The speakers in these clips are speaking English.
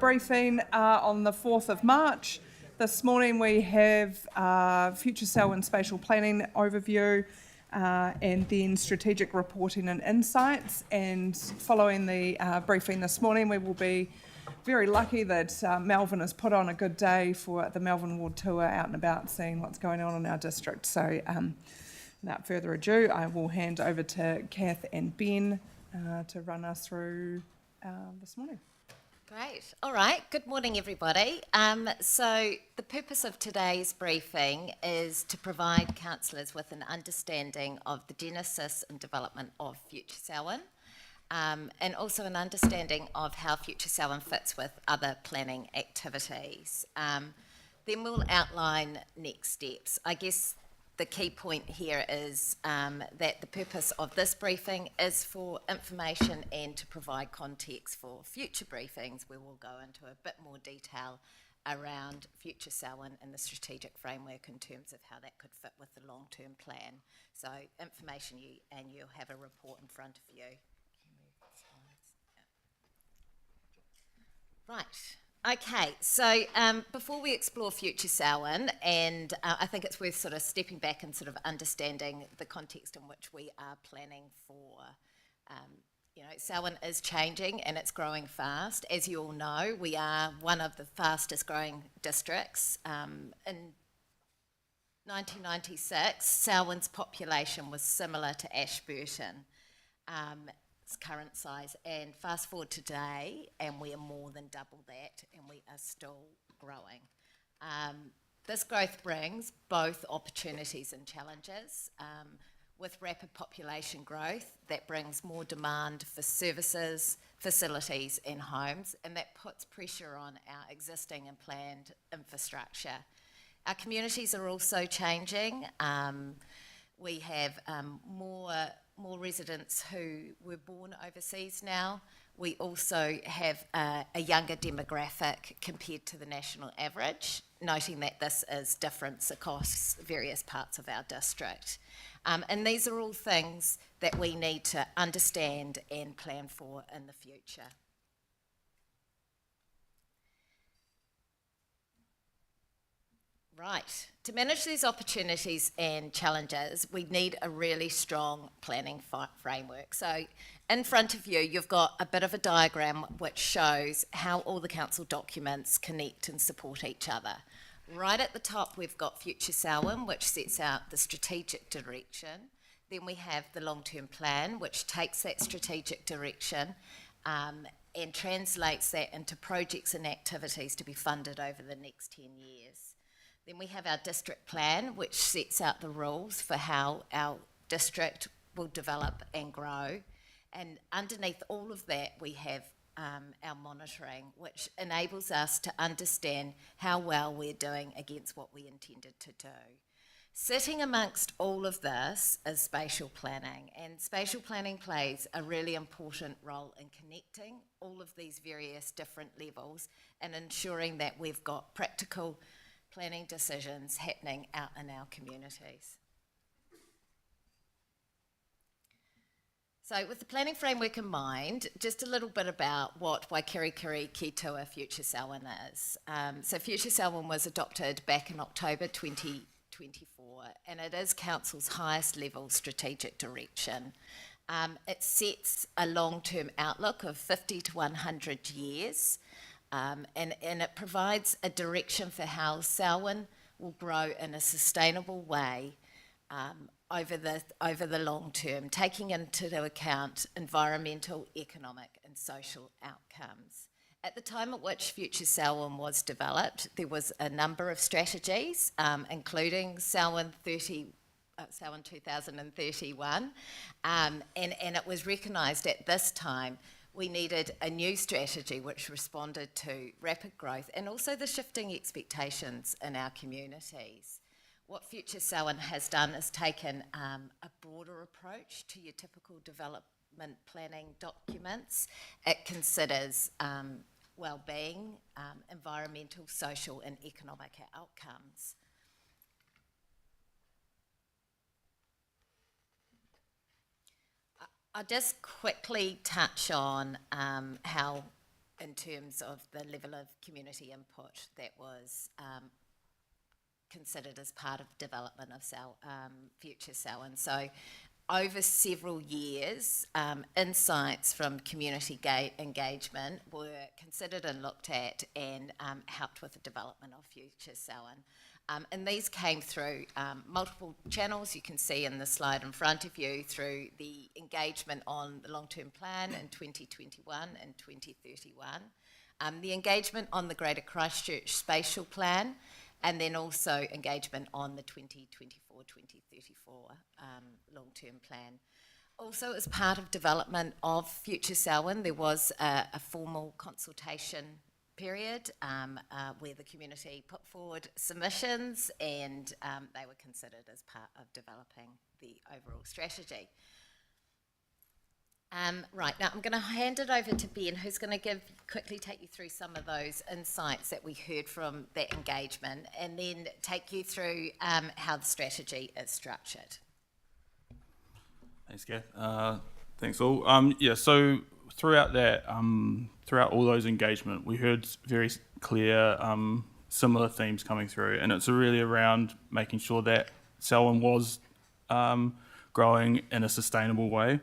briefing on the 4th of March. This morning we have future cell and spatial planning overview and then strategic reporting and insights. And following the briefing this morning, we will be very lucky that Melvin has put on a good day for the Melvin Ward tour, out and about seeing what's going on in our district. So without further ado, I will hand over to Kath and Ben to run us through this morning. Great. All right. Good morning, everybody. So the purpose of today's briefing is to provide councillors with an understanding of the genesis and development of Future Selwyn, and also an understanding of how Future Selwyn fits with other planning activities. Then we'll outline next steps. I guess the key point here is that the purpose of this briefing is for information and to provide context for future briefings where we'll go into a bit more detail around Future Selwyn and the strategic framework in terms of how that could fit with the long-term plan. So information, and you'll have a report in front of you. Right. Okay, so before we explore Future Selwyn, and I think it's worth sort of stepping back and sort of understanding the context in which we are planning for. Selwyn is changing and it's growing fast. As you all know, we are one of the fastest growing districts. In 1996, Selwyn's population was similar to Ashburton. Current size, and fast forward today and we are more than double that and we are still growing. This growth brings both opportunities and challenges. With rapid population growth, that brings more demand for services, facilities and homes, and that puts pressure on our existing and planned infrastructure. Our communities are also changing. We have more residents who were born overseas now. We also have a younger demographic compared to the national average, noting that this is different across various parts of our district. And these are all things that we need to understand and plan for in the future. Right. To manage these opportunities and challenges, we need a really strong planning framework. So in front of you, you've got a bit of a diagram which shows how all the council documents connect and support each other. Right at the top, we've got Future Selwyn, which sets out the strategic direction. Then we have the long-term plan, which takes that strategic direction and translates that into projects and activities to be funded over the next 10 years. Then we have our district plan, which sets out the rules for how our district will develop and grow. And underneath all of that, we have our monitoring, which enables us to understand how well we're doing against what we intended to do. Sitting amongst all of this is spatial planning, and spatial planning plays a really important role in connecting all of these various different levels and ensuring that we've got practical planning decisions happening out in our communities. So with the planning framework in mind, just a little bit about what Waikirikiri Ki Tua Future Selwyn is. So Future Selwyn was adopted back in October 2024, and it is Council's highest level strategic direction. It sets a long-term outlook of 50 to 100 years, and it provides a direction for how Selwyn will grow in a sustainable way over the long term, taking into account environmental, economic and social outcomes. At the time at which Future Selwyn was developed, there was a number of strategies, including Selwyn 2031, and it was recognised at this time we needed a new strategy which responded to rapid growth and also the shifting expectations in our communities. What Future Selwyn has done is taken a broader approach to your typical development planning documents. It considers well-being, environmental, social and economic outcomes. I'll just quickly touch on how in terms of the level of community input that was considered as part of development of future Selwyn. So over several years, insights from community engagement were considered and looked at and helped with the development of future Selwyn. And these came through multiple channels. You can see in the slide in front of you through the engagement on the long-term plan in 2021 and 2031, the engagement on the Greater Christchurch Spatial Plan, and then also engagement on the 2024-2034 long-term plan. Also, as part of development of future Selwyn, there was a formal consultation period where the community put forward submissions, and they were considered as part of developing the overall strategy. Right, now I'm going to hand it over to Ben, who's going to quickly take you through some of those insights that we heard from that engagement, and then take you through how the strategy is structured. Thanks, Kath. Thanks all. So throughout that, throughout all those engagement, we heard very clear, similar themes coming through, and it's really around making sure that Selwyn was growing in a sustainable way.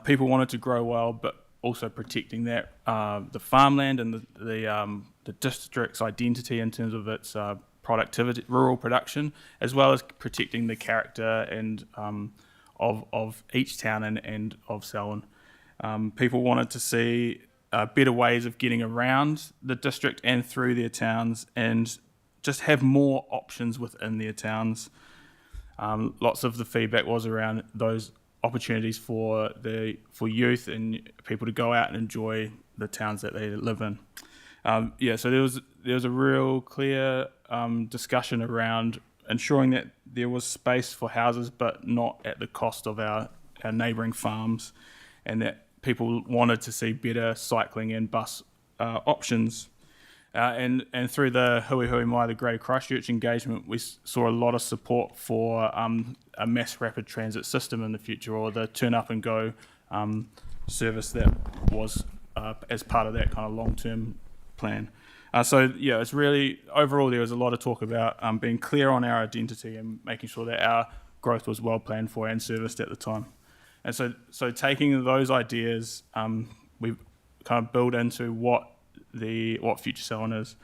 People wanted to grow well, but also protecting that the farmland and the district's identity in terms of its productivity, rural production, as well as protecting the character and of each town and of Selwyn. People wanted to see better ways of getting around the district and through their towns, and just have more options within their towns. Lots of the feedback was around those opportunities for youth and people to go out and enjoy the towns that they live in. So there was a real clear discussion around ensuring that there was space for houses, but not at the cost of our neighbouring farms, and that people wanted to see better cycling and bus options. And through the Hui Hui Mai, the Greater Christchurch engagement, we saw a lot of support for a mass rapid transit system in the future, or the turn up and go service that was as part of that kind of long-term plan. It's really, overall there was a lot of talk about being clear on our identity and making sure that our growth was well planned for and serviced at the time. And so taking those ideas, we kind of build into what future Selwyn is.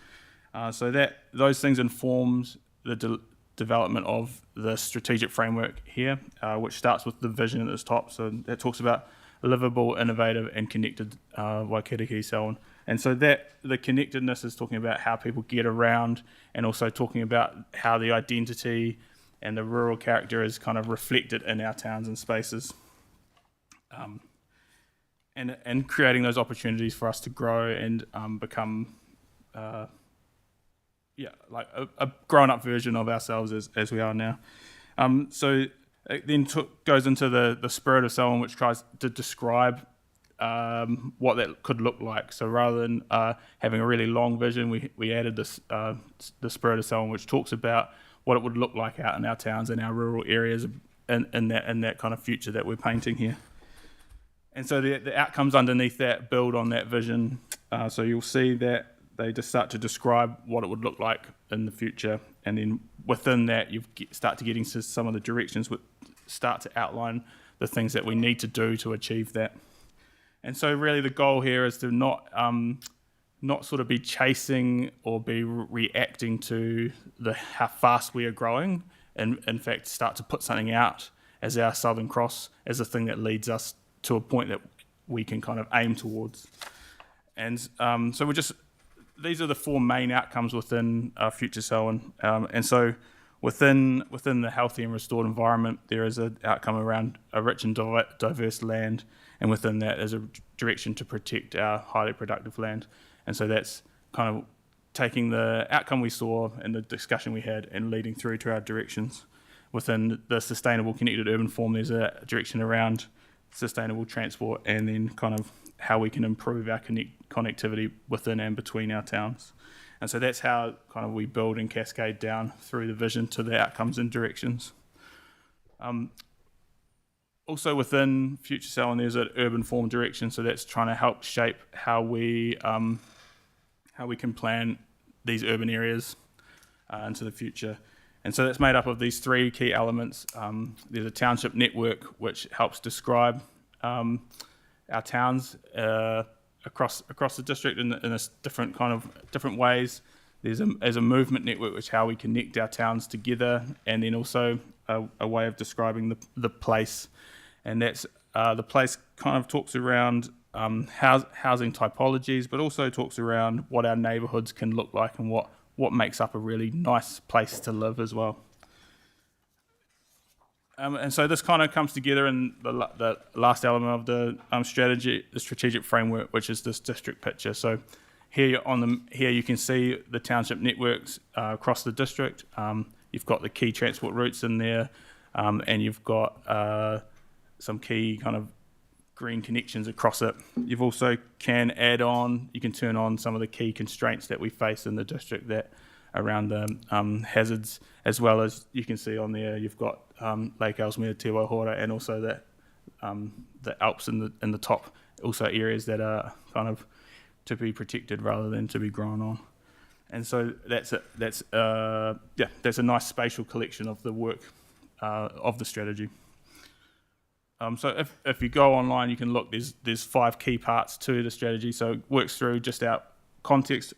So that those things informs the development of the strategic framework here, which starts with the vision at the top. So that talks about livable, innovative and connected Waikiriki Selwyn. And so that the connectedness is talking about how people get around, and also talking about how the identity and the rural character is kind of reflected in our towns and spaces. And creating those opportunities for us to grow and become like a grown-up version of ourselves as we are now. So it then goes into the spirit of Selwyn, which tries to describe what that could look like. So rather than having a really long vision, we added this the spirit of Selwyn, which talks about what it would look like out in our towns and our rural areas in that kind of future that we're painting here. And so the outcomes underneath that build on that vision. So you'll see that they just start to describe what it would look like in the future, and then within that you start to get into some of the directions which start to outline the things that we need to do to achieve that. And so really the goal here is to not sort of be chasing or be reacting to how fast we are growing, and in fact start to put something out as our Southern Cross as a thing that leads us to a point that we can kind of aim towards. And so these are the four main outcomes within Future Selwyn. And so within the healthy and restored environment, there is an outcome around a rich and diverse land, and within that is a direction to protect our highly productive land. And so that's kind of taking the outcome we saw and the discussion we had and leading through to our directions. Within the sustainable connected urban form, there's a direction around sustainable transport, and then kind of how we can improve our connectivity within and between our towns. And so that's how kind of we build and cascade down through the vision to the outcomes and directions. also within Future Selwyn, there's an urban form direction, so that's trying to help shape how we can plan these urban areas into the future. And so that's made up of these three key elements. There's a township network, which helps describe our towns across the district in a different ways. There's a movement network, which is how we connect our towns together, and then also a way of describing the place. And that's the place kind of talks around housing typologies, but also talks around what our neighbourhoods can look like and what makes up a really nice place to live as well. And so this kind of comes together in the last element of the strategy, the strategic framework, which is this district picture. So here you can see the township networks across the district. You've got the key transport routes in there, and you've got some key kind of green connections across it. You've also can turn on some of the key constraints that we face in the district that around the hazards, as well as you can see on there you've got Lake Ellesmere, Te Waihoara, and also the Alps in the top, also areas that are kind of to be protected rather than to be grown on. And so that's a nice spatial collection of the work of the strategy. So if you go online, you can look. There's 5 key parts to the strategy. So it works through just our context,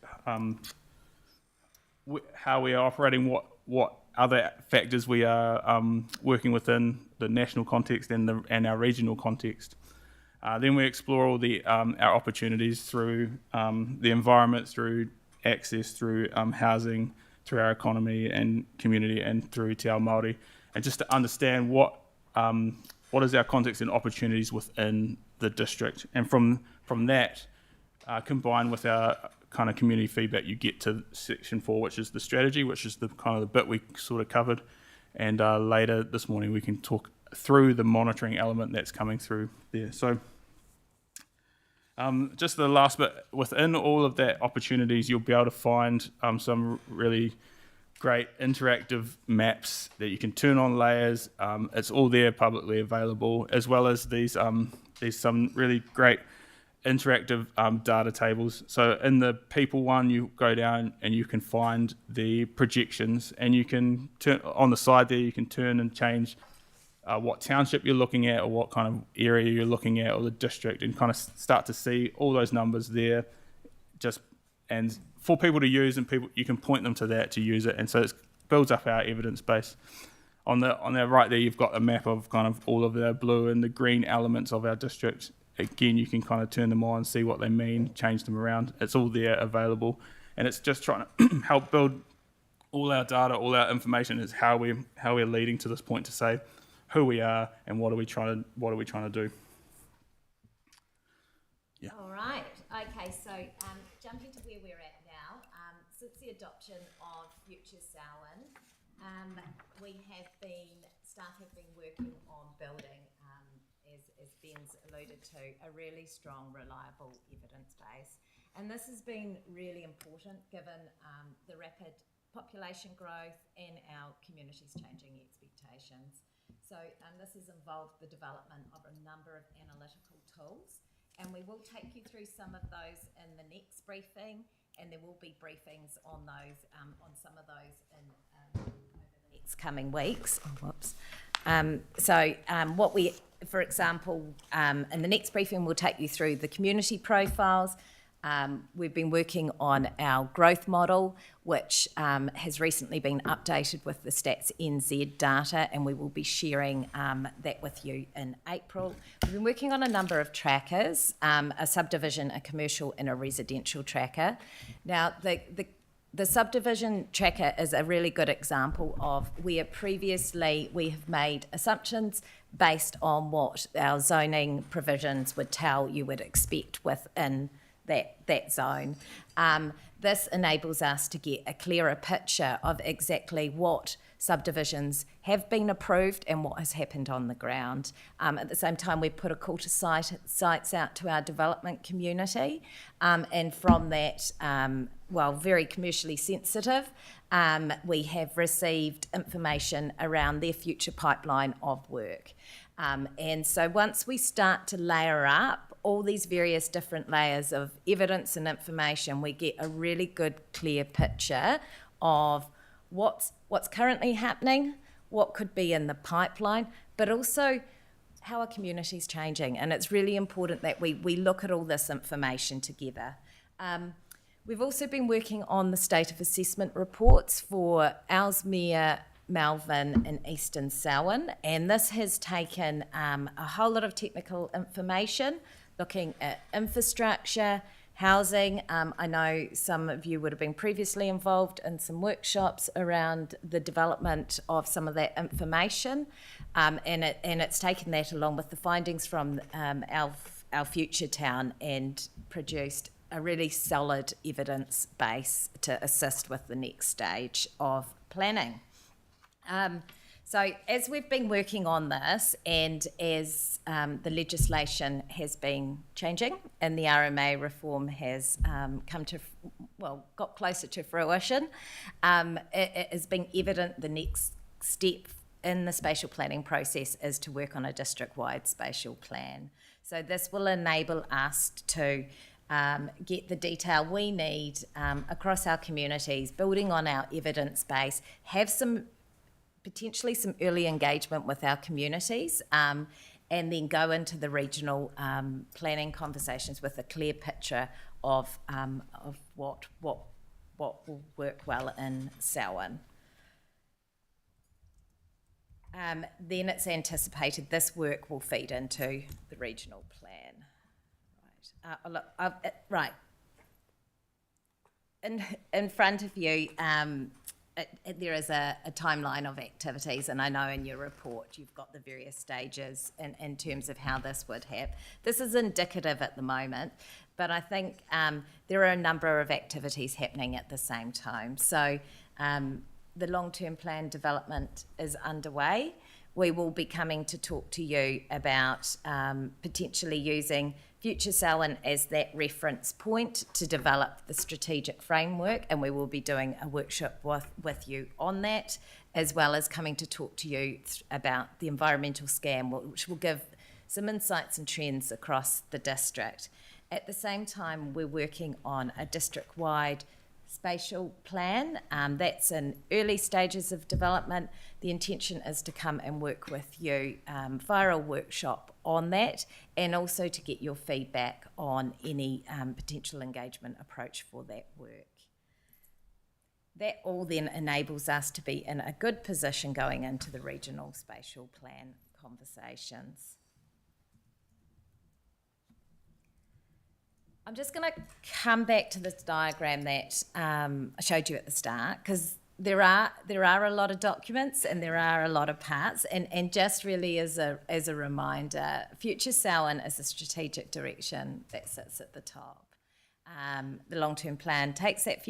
how we are operating, what other factors we are working within the national context and our regional context. Then we explore all our opportunities through the environment, through access, through housing, through our economy and community, and through Te Ao Māori, and just to understand what is our context and opportunities within the district. And from that, combined with our kind of community feedback, you get to section 4, which is the strategy, which is the kind of the bit we sort of covered. And later this morning, we can talk through the monitoring element that's coming through there. So just the last bit, within all of that opportunities, you'll be able to find some really great interactive maps that you can turn on layers. It's all there publicly available, as well as there's some really great interactive data tables. So in the people one, you go down and you can find the projections, and you can turn on the side there, you can turn and change what township you're looking at, or what kind of area you're looking at, or the district, and kind of start to see all those numbers there, and for people to use, and you can point them to that to use it. And so it builds up our evidence base. On the right there, you've got a map of kind of all of the blue and the green elements of our district. Again, you can kind of turn them on, see what they mean, change them around. It's all there available, and it's just trying to help build all our data, all our information is how we're leading to this point to say who we are and what are we trying to do. Yeah. All right. Okay. So jumping to where we're at now, since the adoption of Future Selwyn, staff have been working on building, as Ben's alluded to, a really strong, reliable evidence base. And this has been really important given the rapid population growth and our community's changing expectations. So this has involved the development of a number of analytical tools, and we will take you through some of those in the next briefing, and there will be briefings on those, on some of those over the next coming weeks. For example, in the next briefing, we'll take you through the community profiles. We've been working on our growth model, which has recently been updated with the Stats NZ data, and we will be sharing that with you in April. We've been working on a number of trackers, a subdivision, a commercial, and a residential tracker. Now, the subdivision tracker is a really good example of where previously we have made assumptions based on what our zoning provisions would tell you would expect within that zone. This enables us to get a clearer picture of exactly what subdivisions have been approved and what has happened on the ground. At the same time, we've put a call to sites out to our development community, and from that, very commercially sensitive, we have received information around their future pipeline of work. And so once we start to layer up all these various different layers of evidence and information, we get a really good, clear picture of what's currently happening, what could be in the pipeline, but also how our community's changing. And it's really important that we look at all this information together. We've also been working on the state of assessment reports for Ellesmere, Melvin and Eastern Selwyn, and this has taken a whole lot of technical information, looking at infrastructure, housing. I know some of you would have been previously involved in some workshops around the development of some of that information, and it's taken that along with the findings from our future town and produced a really solid evidence base to assist with the next stage of planning. So as we've been working on this and as the legislation has been changing and the RMA reform has got closer to fruition, it has been evident the next step in the spatial planning process is to work on a district-wide spatial plan. So this will enable us to get the detail we need across our communities, building on our evidence base, have potentially some early engagement with our communities, and then go into the regional planning conversations with a clear picture of what will work well in Selwyn. Then it's anticipated this work will feed into the regional plan. Right. In front of you, there is a timeline of activities, and I know in your report you've got the various stages in terms of how this would happen. This is indicative at the moment, but I think there are a number of activities happening at the same time. So the long-term plan development is underway. We will be coming to talk to you about potentially using Future Selwyn as that reference point to develop the strategic framework, and we will be doing a workshop with you on that, as well as coming to talk to you about the environmental scan, which will give some insights and trends across the district. At the same time, we're working on a district-wide spatial plan. That's in early stages of development. The intention is to come and work with you via a workshop on that, and also to get your feedback on any potential engagement approach for that work. That all then enables us to be in a good position going into the regional spatial plan conversations. I'm just going to come back to this diagram that I showed you at the start, because there are a lot of documents and there are a lot of parts, and just really as a reminder, Future Selwyn is a strategic direction that sits at the top. The long-term plan takes that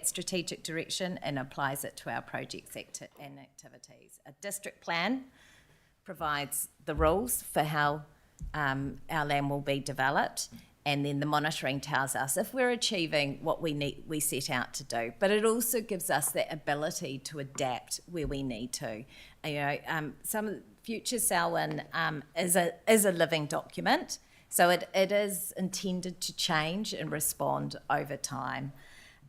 strategic direction and applies it to our projects and activities. A district plan provides the rules for how our land will be developed, and then the monitoring tells us if we're achieving what we set out to do. But it also gives us that ability to adapt where we need to. Some Future Selwyn is a living document, so it is intended to change and respond over time.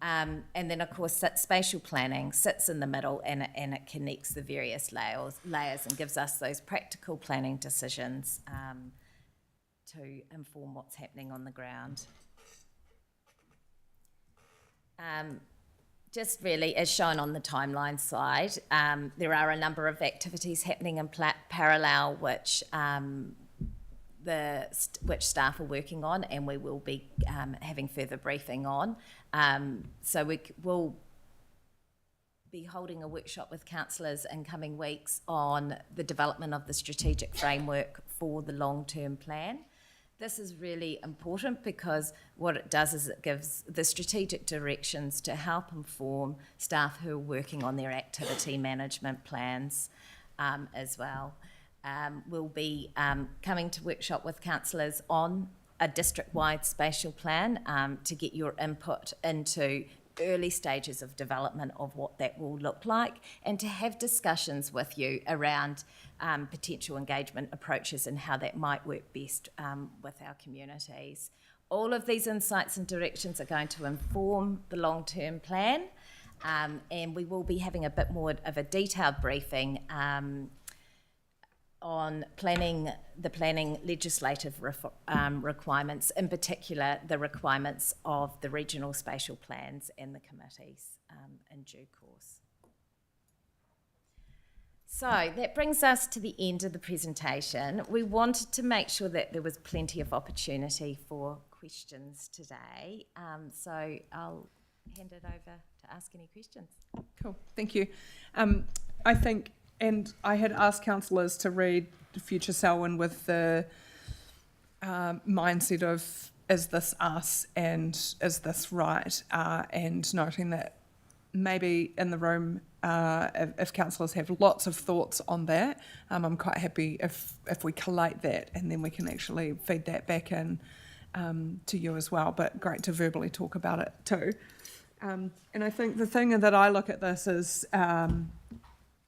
And then, of course, spatial planning sits in the middle, and it connects the various layers and gives us those practical planning decisions to inform what's happening on the ground. Just really, as shown on the timeline slide, there are a number of activities happening in parallel which staff are working on, and we will be having further briefing on. So we will be holding a workshop with councillors in coming weeks on the development of the strategic framework for the long-term plan. This is really important because what it does is it gives the strategic directions to help inform staff who are working on their activity management plans as well. We'll be coming to workshop with councillors on a district-wide spatial plan to get your input into early stages of development of what that will look like, and to have discussions with you around potential engagement approaches and how that might work best with our communities. All of these insights and directions are going to inform the long-term plan, and we will be having a bit more of a detailed briefing on the planning legislative requirements, in particular the requirements of the regional spatial plans and the committees in due course. So that brings us to the end of the presentation. We wanted to make sure that there was plenty of opportunity for questions today. So I'll hand it over to ask any questions. Cool, thank you. I think, and I had asked councillors to read Future Selwyn with the mindset of, is this us and is this right? And noting that maybe in the room, if councillors have lots of thoughts on that, I'm quite happy if we collate that and then we can actually feed that back in to you as well, but great to verbally talk about it too. And I think the thing that I look at this is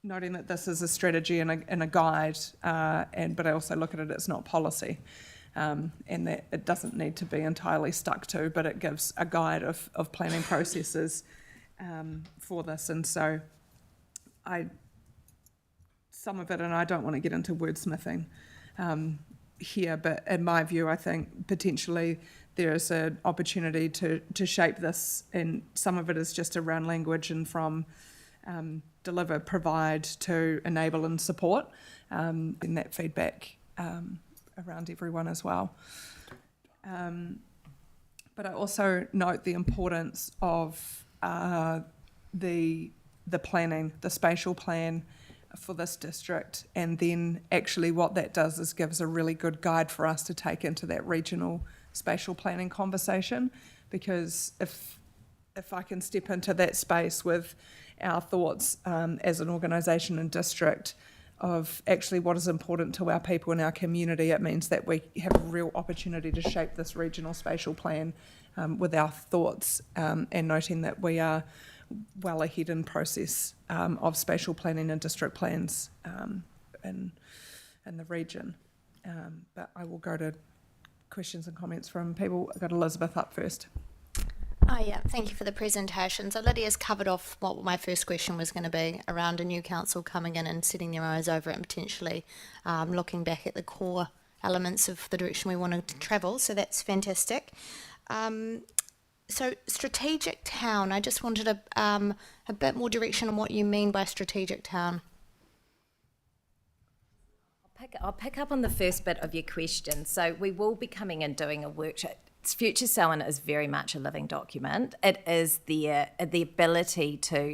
noting that this is a strategy and a guide, but I also look at it as not policy, and that it doesn't need to be entirely stuck to, but it gives a guide of planning processes for this. And so some of it, and I don't want to get into wordsmithing here, but in my view, I think potentially there is an opportunity to shape this, and some of it is just around language and from deliver, provide to enable and support, and that feedback around everyone as well. But I also note the importance of the planning, the spatial plan for this district, and then actually what that does is gives a really good guide for us to take into that regional spatial planning conversation, because if I can step into that space with our thoughts as an organisation and district of actually what is important to our people in our community, it means that we have a real opportunity to shape this regional spatial plan with our thoughts, and noting that we are well ahead in process of spatial planning and district plans in the region. But I will go to questions and comments from people. I've got Elizabeth up first. Oh yeah, thank you for the presentation. So Lydia's covered off what my first question was going to be around a new council coming in and setting their eyes over it and potentially looking back at the core elements of the direction we want to travel. So that's fantastic. So strategic town, I just wanted a bit more direction on what you mean by strategic town. I'll pick up on the first bit of your question. So we will be coming and doing a workshop. Future Selwyn is very much a living document. It is the ability to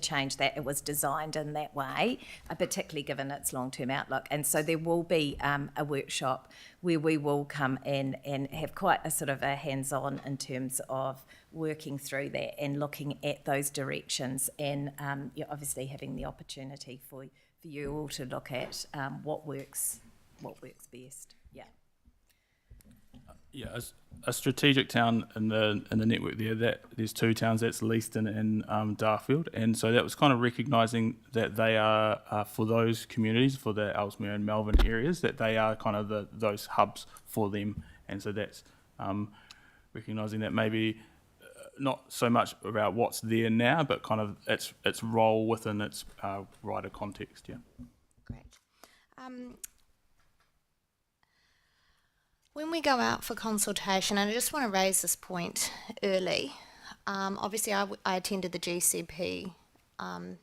change that. It was designed in that way, particularly given its long-term outlook. And so there will be a workshop where we will come in and have quite a sort of a hands-on in terms of working through that and looking at those directions, and you're obviously having the opportunity for you all to look at what works best. Yeah. Yeah, a strategic town in the network there's two towns, that's Leaston and Darfield, and so that was kind of recognising that they are for those communities, for the Ellesmere and Melbourne areas, that they are kind of those hubs for them, and so that's recognising that maybe not so much about what's there now, but kind of its role within its wider context. Yeah. Great. When we go out for consultation, and I just want to raise this point early, obviously I attended the GCP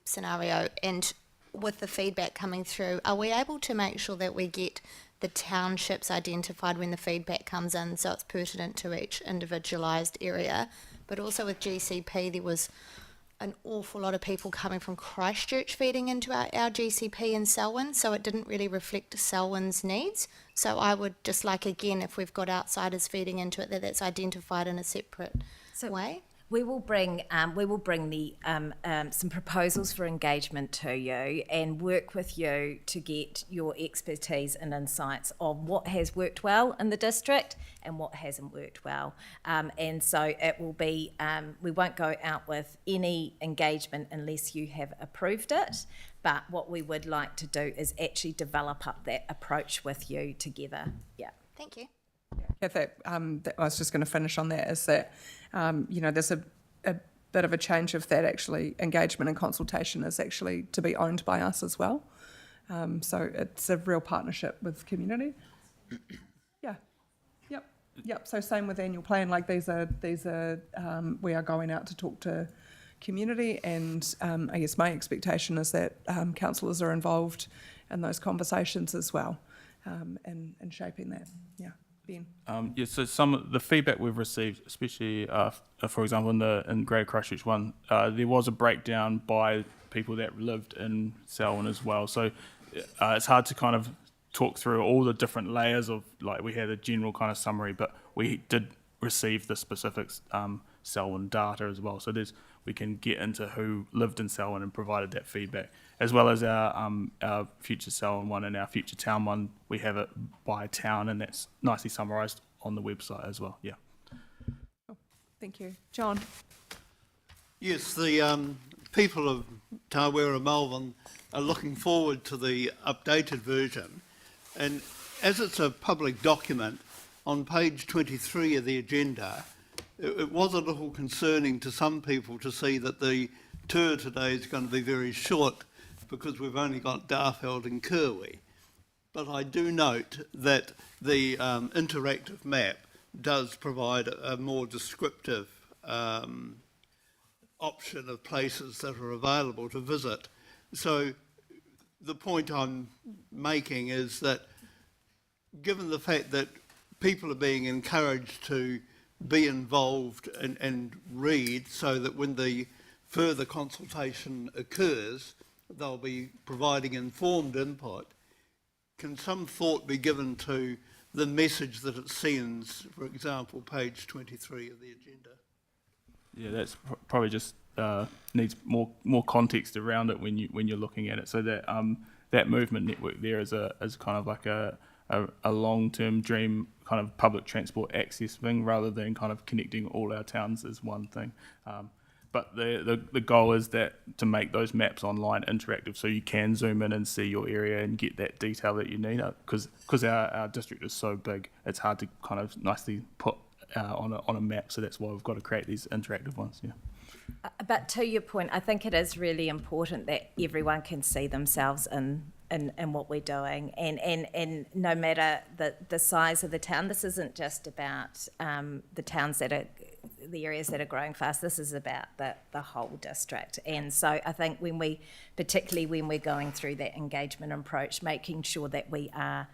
scenario, and with the feedback coming through, are we able to make sure that we get the townships identified when the feedback comes in, so it's pertinent to each individualised area? But also with GCP, there was an awful lot of people coming from Christchurch feeding into our GCP in Selwyn, so it didn't really reflect Selwyn's needs. So I would just like, again, if we've got outsiders feeding into it, that's identified in a separate way. We will bring the some proposals for engagement to you and work with you to get your expertise and insights on what has worked well in the district and what hasn't worked well. And so it will be, we won't go out with any engagement unless you have approved it. But what we would like to do is actually develop up that approach with you together. Yeah. Thank you. Yeah, I was just going to finish on that, is that, there's a bit of a change of that, actually. Engagement and consultation is actually to be owned by us as well. So it's a real partnership with community. Yeah. Yep. So same with annual plan, like these are we are going out to talk to community, and I guess my expectation is that councillors are involved in those conversations as well, and shaping that. Yeah. Ben. So some of the feedback we've received, especially for example in Greater Christchurch one, there was a breakdown by people that lived in Selwyn as well. So it's hard to kind of talk through all the different layers of, like, we had a general kind of summary, but we did receive the specifics Selwyn data as well. So we can get into who lived in Selwyn and provided that feedback, as well as our future Selwyn one and our future town one. We have it by town, and that's nicely summarised on the website as well. Yeah. Cool. Thank you, John. Yes, the people of Tawera, Melbourne, are looking forward to the updated version, and as it's a public document, on page 23 of the agenda, it was a little concerning to some people to see that the tour today is going to be very short because we've only got Darfeld and Kirwi. But I do note that the interactive map does provide a more descriptive option of places that are available to visit. So the point I'm making is that given the fact that people are being encouraged to be involved and read, so that when the further consultation occurs, they'll be providing informed input, can some thought be given to the message that it sends, for example, page 23 of the agenda? Yeah, that's probably just needs more context around it when you're looking at it. So that that movement network there is kind of like a long-term dream kind of public transport access thing, rather than kind of connecting all our towns as one thing. But the goal is that to make those maps online interactive, so you can zoom in and see your area and get that detail that you need. Because our district is so big, it's hard to kind of nicely put on a map. So that's why we've got to create these interactive ones. Yeah. But to your point, I think it is really important that everyone can see themselves in what we're doing, and no matter the size of the town. This isn't just about the towns the areas that are growing fast. This is about the whole district. And so I think particularly when we're going through that engagement approach, making sure that we are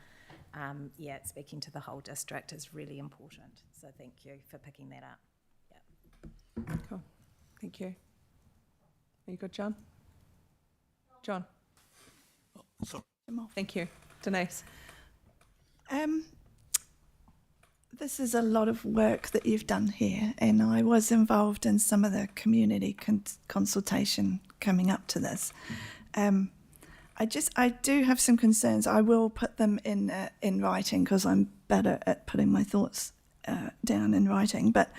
speaking to the whole district is really important. So thank you for picking that up. Yeah. Cool. Thank you. Are you good, John? John. Sorry. Thank you. Denise. This is a lot of work that you've done here, and I was involved in some of the community consultation coming up to this. I do have some concerns. I will put them in writing because I'm better at putting my thoughts down in writing. But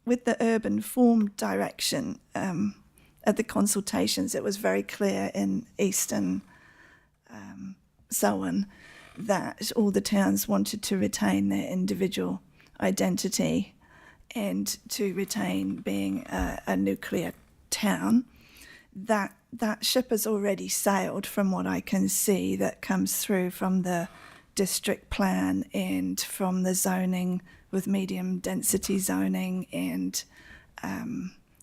with the urban form direction at the consultations, it was very clear in Eastern Selwyn that all the towns wanted to retain their individual identity and to retain being a nuclear town. That ship has already sailed, from what I can see, that comes through from the district plan and from the zoning with medium density zoning, and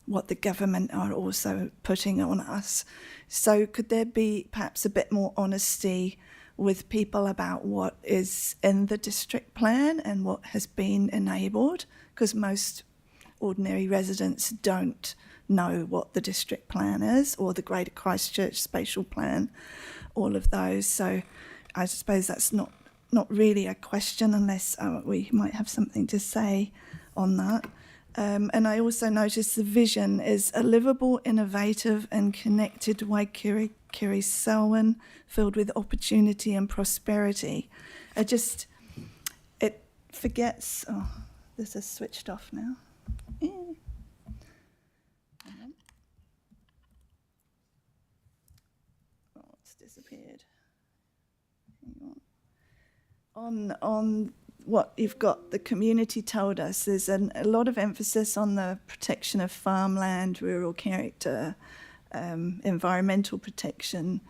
what the government are also putting on us. So could there be perhaps a bit more honesty with people about what is in the district plan and what has been enabled? Because most ordinary residents don't know what the district plan is, or the Greater Christchurch spatial plan, all of those. So I suppose that's not really a question, unless we might have something to say on that. And I also noticed the vision is a livable, innovative and connected Waikiri Selwyn filled with opportunity and prosperity. It forgets, this is switched off now. Yeah. Hang on. Oh, it's disappeared. Hang on what you've got, the community told us, there's a lot of emphasis on the protection of farmland, rural character, environmental protection,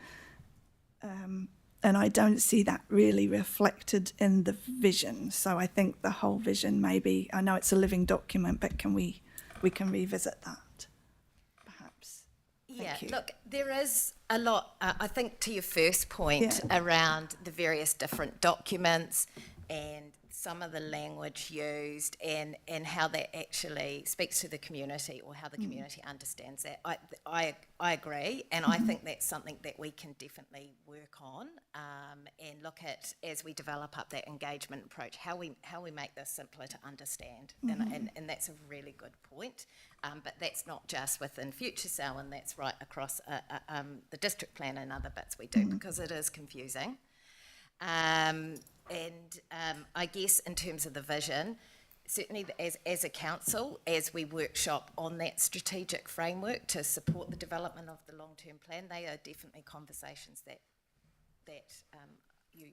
and I don't see that really reflected in the vision. So I think the whole vision maybe, I know it's a living document, but we can revisit that, perhaps. Yeah, Thank you. look, there is a lot, I think, to your first point around the various different documents and some of the language used and how that actually speaks to the community or how the community understands that. I agree, and I think that's something that we can definitely work on and look at as we develop up that engagement approach, how we make this simpler to understand, and that's a really good point. But that's not just within Future Selwyn, that's right across the district plan and other bits we do, because it is confusing. I guess in terms of the vision, certainly as a council, as we workshop on that strategic framework to support the development of the long-term plan, they are definitely conversations that you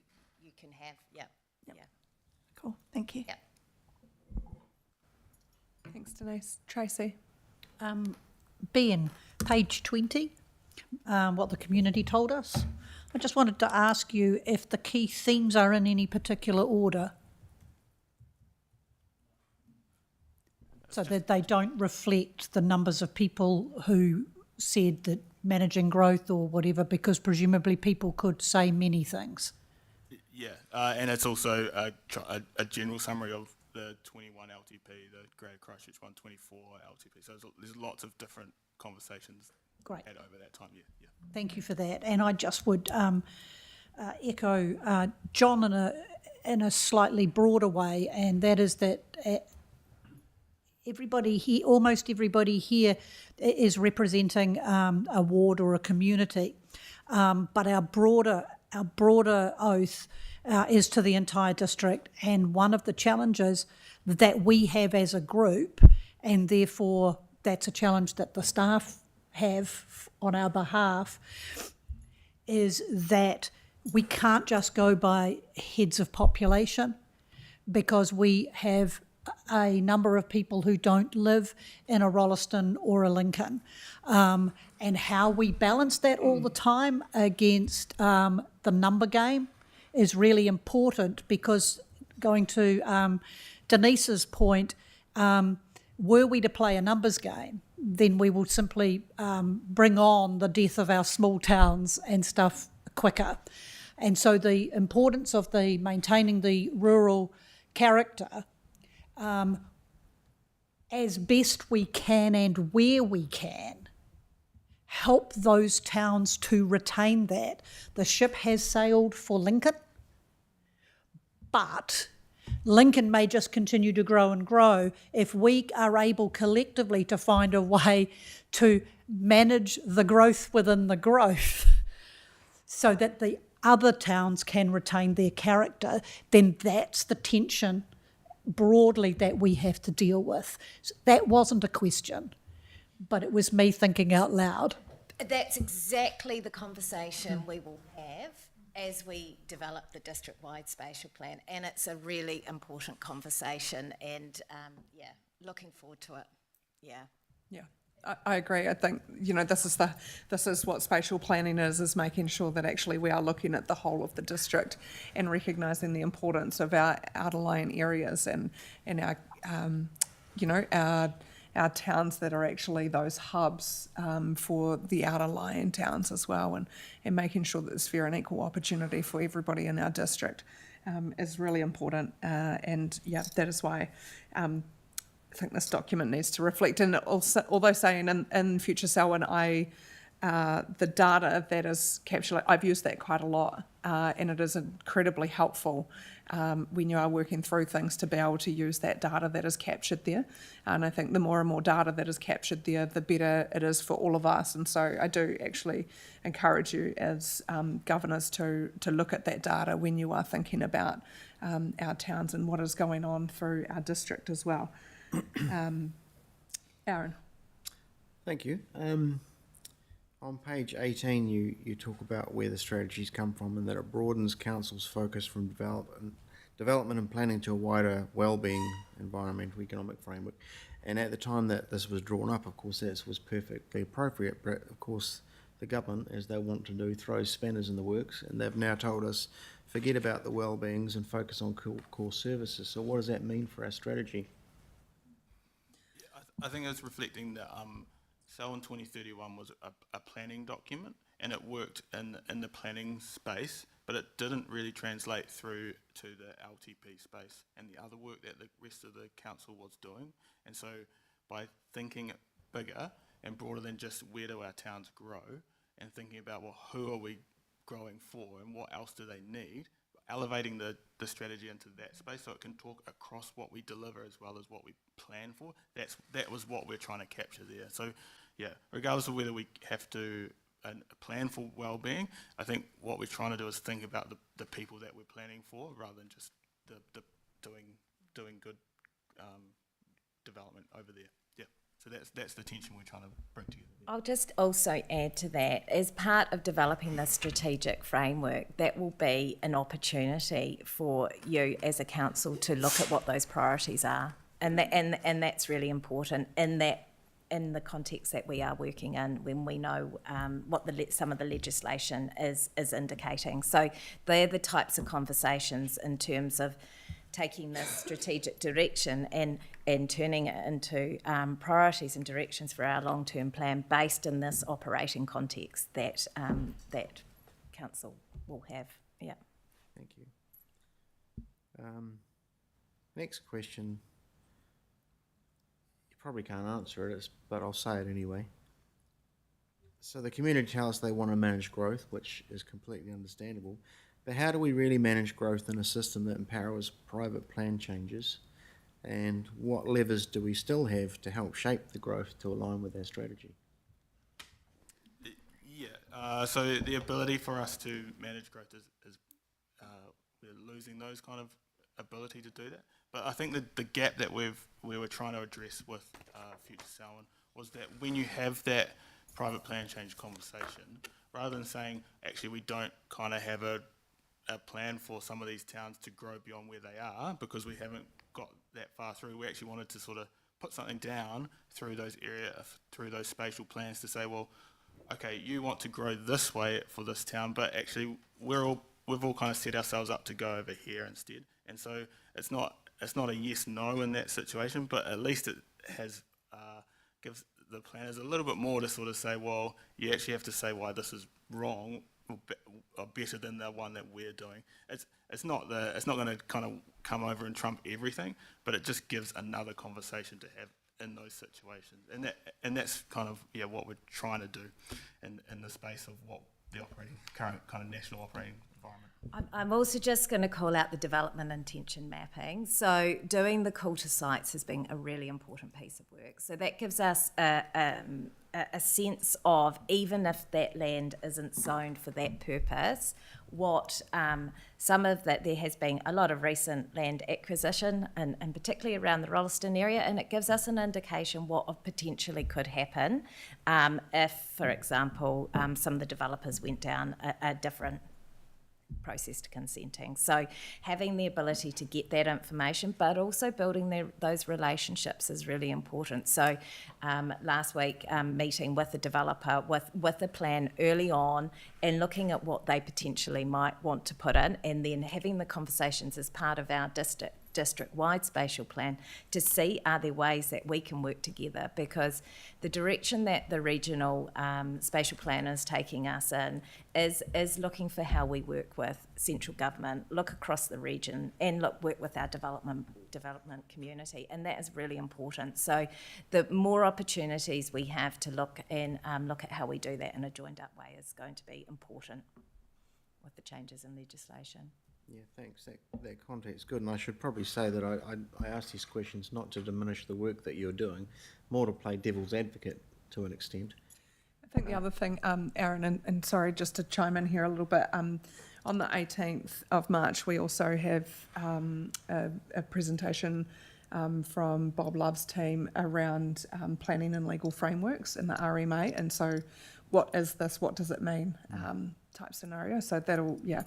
can have. Yeah. Cool, thank you. Yeah. Thanks, Denise. Tracy? Ben, page 20, what the community told us. I just wanted to ask you if the key themes are in any particular order, so that they don't reflect the numbers of people who said that managing growth or whatever, because presumably people could say many things. Yeah, and it's also a general summary of the 21 LTP, the Greater Christchurch 124 LTP. So there's lots of different conversations Great. had over that time. Yeah. Thank you for that. And I just would echo John in a slightly broader way, and that is that everybody here, almost everybody here, is representing a ward or a community, but our broader oath is to the entire district. And one of the challenges that we have as a group, and therefore that's a challenge that the staff have on our behalf, is that we can't just go by heads of population, because we have a number of people who don't live in a Rolleston or a Lincoln, and how we balance that all the time against the number game is really important, because going to Denise's point, were we to play a numbers game, then we will simply bring on the death of our small towns and stuff quicker. And so the importance of maintaining the rural character as best we can and where we can, help those towns to retain that. The ship has sailed for Lincoln, but Lincoln may just continue to grow and grow if we are able collectively to find a way to manage the growth within the growth so that the other towns can retain their character. Then that's the tension broadly that we have to deal with. So that wasn't a question, but it was me thinking out loud. That's exactly the conversation we will have as we develop the district-wide spatial plan, and it's a really important conversation, and looking forward to it. Yeah, I agree. I think, this is what spatial planning is making sure that actually we are looking at the whole of the district and recognising the importance of our outerlying areas and our our towns that are actually those hubs for the outerlying towns as well, and making sure that there's fair and equal opportunity for everybody in our district is really important. That is why I think this document needs to reflect. And also, although saying in Future Selwyn, the data that is captured, I've used that quite a lot and it is incredibly helpful when you are working through things to be able to use that data that is captured there. And I think the more and more data that is captured there, the better it is for all of us. And so I do actually encourage you as governors to look at that data when you are thinking about our towns and what is going on through our district as well. Aaron. Thank you. On page 18, you talk about where the strategies come from and that it broadens council's focus from development and planning to a wider wellbeing environmental economic framework. And at the time that this was drawn up, of course, that was perfectly appropriate. But of course, the government, as they want to do, throws spanners in the works, and they've now told us forget about the wellbeings and focus on core services. So what does that mean for our strategy? I think it's reflecting that Selwyn 2031 was a planning document, and it worked in the planning space, but it didn't really translate through to the LTP space and the other work that the rest of the council was doing. And so by thinking bigger and broader than just where do our towns grow, and thinking about, well, who are we growing for and what else do they need, elevating the strategy into that space so it can talk across what we deliver as well as what we plan for. That was what we're trying to capture there. So yeah, regardless of whether we have to plan for well-being, I think what we're trying to do is think about the people that we're planning for rather than just the doing good development over there. Yeah, so that's the tension we're trying to bring together. I'll just also add to that, as part of developing the strategic framework, that will be an opportunity for you as a council to look at what those priorities are, and that's really important in the context that we are working in, when we know what some of the legislation is indicating. So they're the types of conversations in terms of taking this strategic direction and turning it into priorities and directions for our long-term plan based in this operating context that council will have. Yeah. Thank you. Next question. You probably can't answer it, but I'll say it anyway. So the community tell us they want to manage growth, which is completely understandable. But how do we really manage growth in a system that empowers private plan changes? And what levers do we still have to help shape the growth to align with our strategy? Yeah, so the ability for us to manage growth is we're losing those kind of ability to do that. But I think that the gap that we were trying to address with Future Selwyn was that when you have that private plan change conversation, rather than saying, actually, we don't kind of have a plan for some of these towns to grow beyond where they are because we haven't got that far through. We actually wanted to sort of put something down through those spatial plans to say, well, okay, you want to grow this way for this town, but actually we've all kind of set ourselves up to go over here instead. And so it's not a yes/no in that situation, but at least it has gives the planners a little bit more to sort of say, well, you actually have to say why this is wrong or better than the one that we're doing. It's not going to kind of come over and trump everything, but it just gives another conversation to have in those situations, and that's kind of what we're trying to do in the space of what the current kind of national operating environment. I'm also just going to call out the development intention mapping. So doing the call to sites has been a really important piece of work. So that gives us a sense of, even if that land isn't zoned for that purpose, what some of that, there has been a lot of recent land acquisition and particularly around the Rolleston area, and it gives us an indication what potentially could happen if, for example, some of the developers went down a different process to consenting. So having the ability to get that information, but also building those relationships is really important. So last week, meeting with the developer with a plan early on and looking at what they potentially might want to put in, and then having the conversations as part of our district-wide spatial plan to see are there ways that we can work together, because the direction that the regional spatial plan is taking us in is looking for how we work with central government, look across the region, and work with our development community, and that is really important. So the more opportunities we have to look at how we do that in a joined up way is going to be important with the changes in legislation. Yeah, thanks. That context's good, and I should probably say that I asked these questions not to diminish the work that you're doing, more to play devil's advocate to an extent. I think the other thing, Aaron, and sorry, just to chime in here a little bit, on the 18th of March, we also have a presentation from Bob Love's team around planning and legal frameworks in the RMA, and so what is this, what does it mean type scenario. So that'll, there's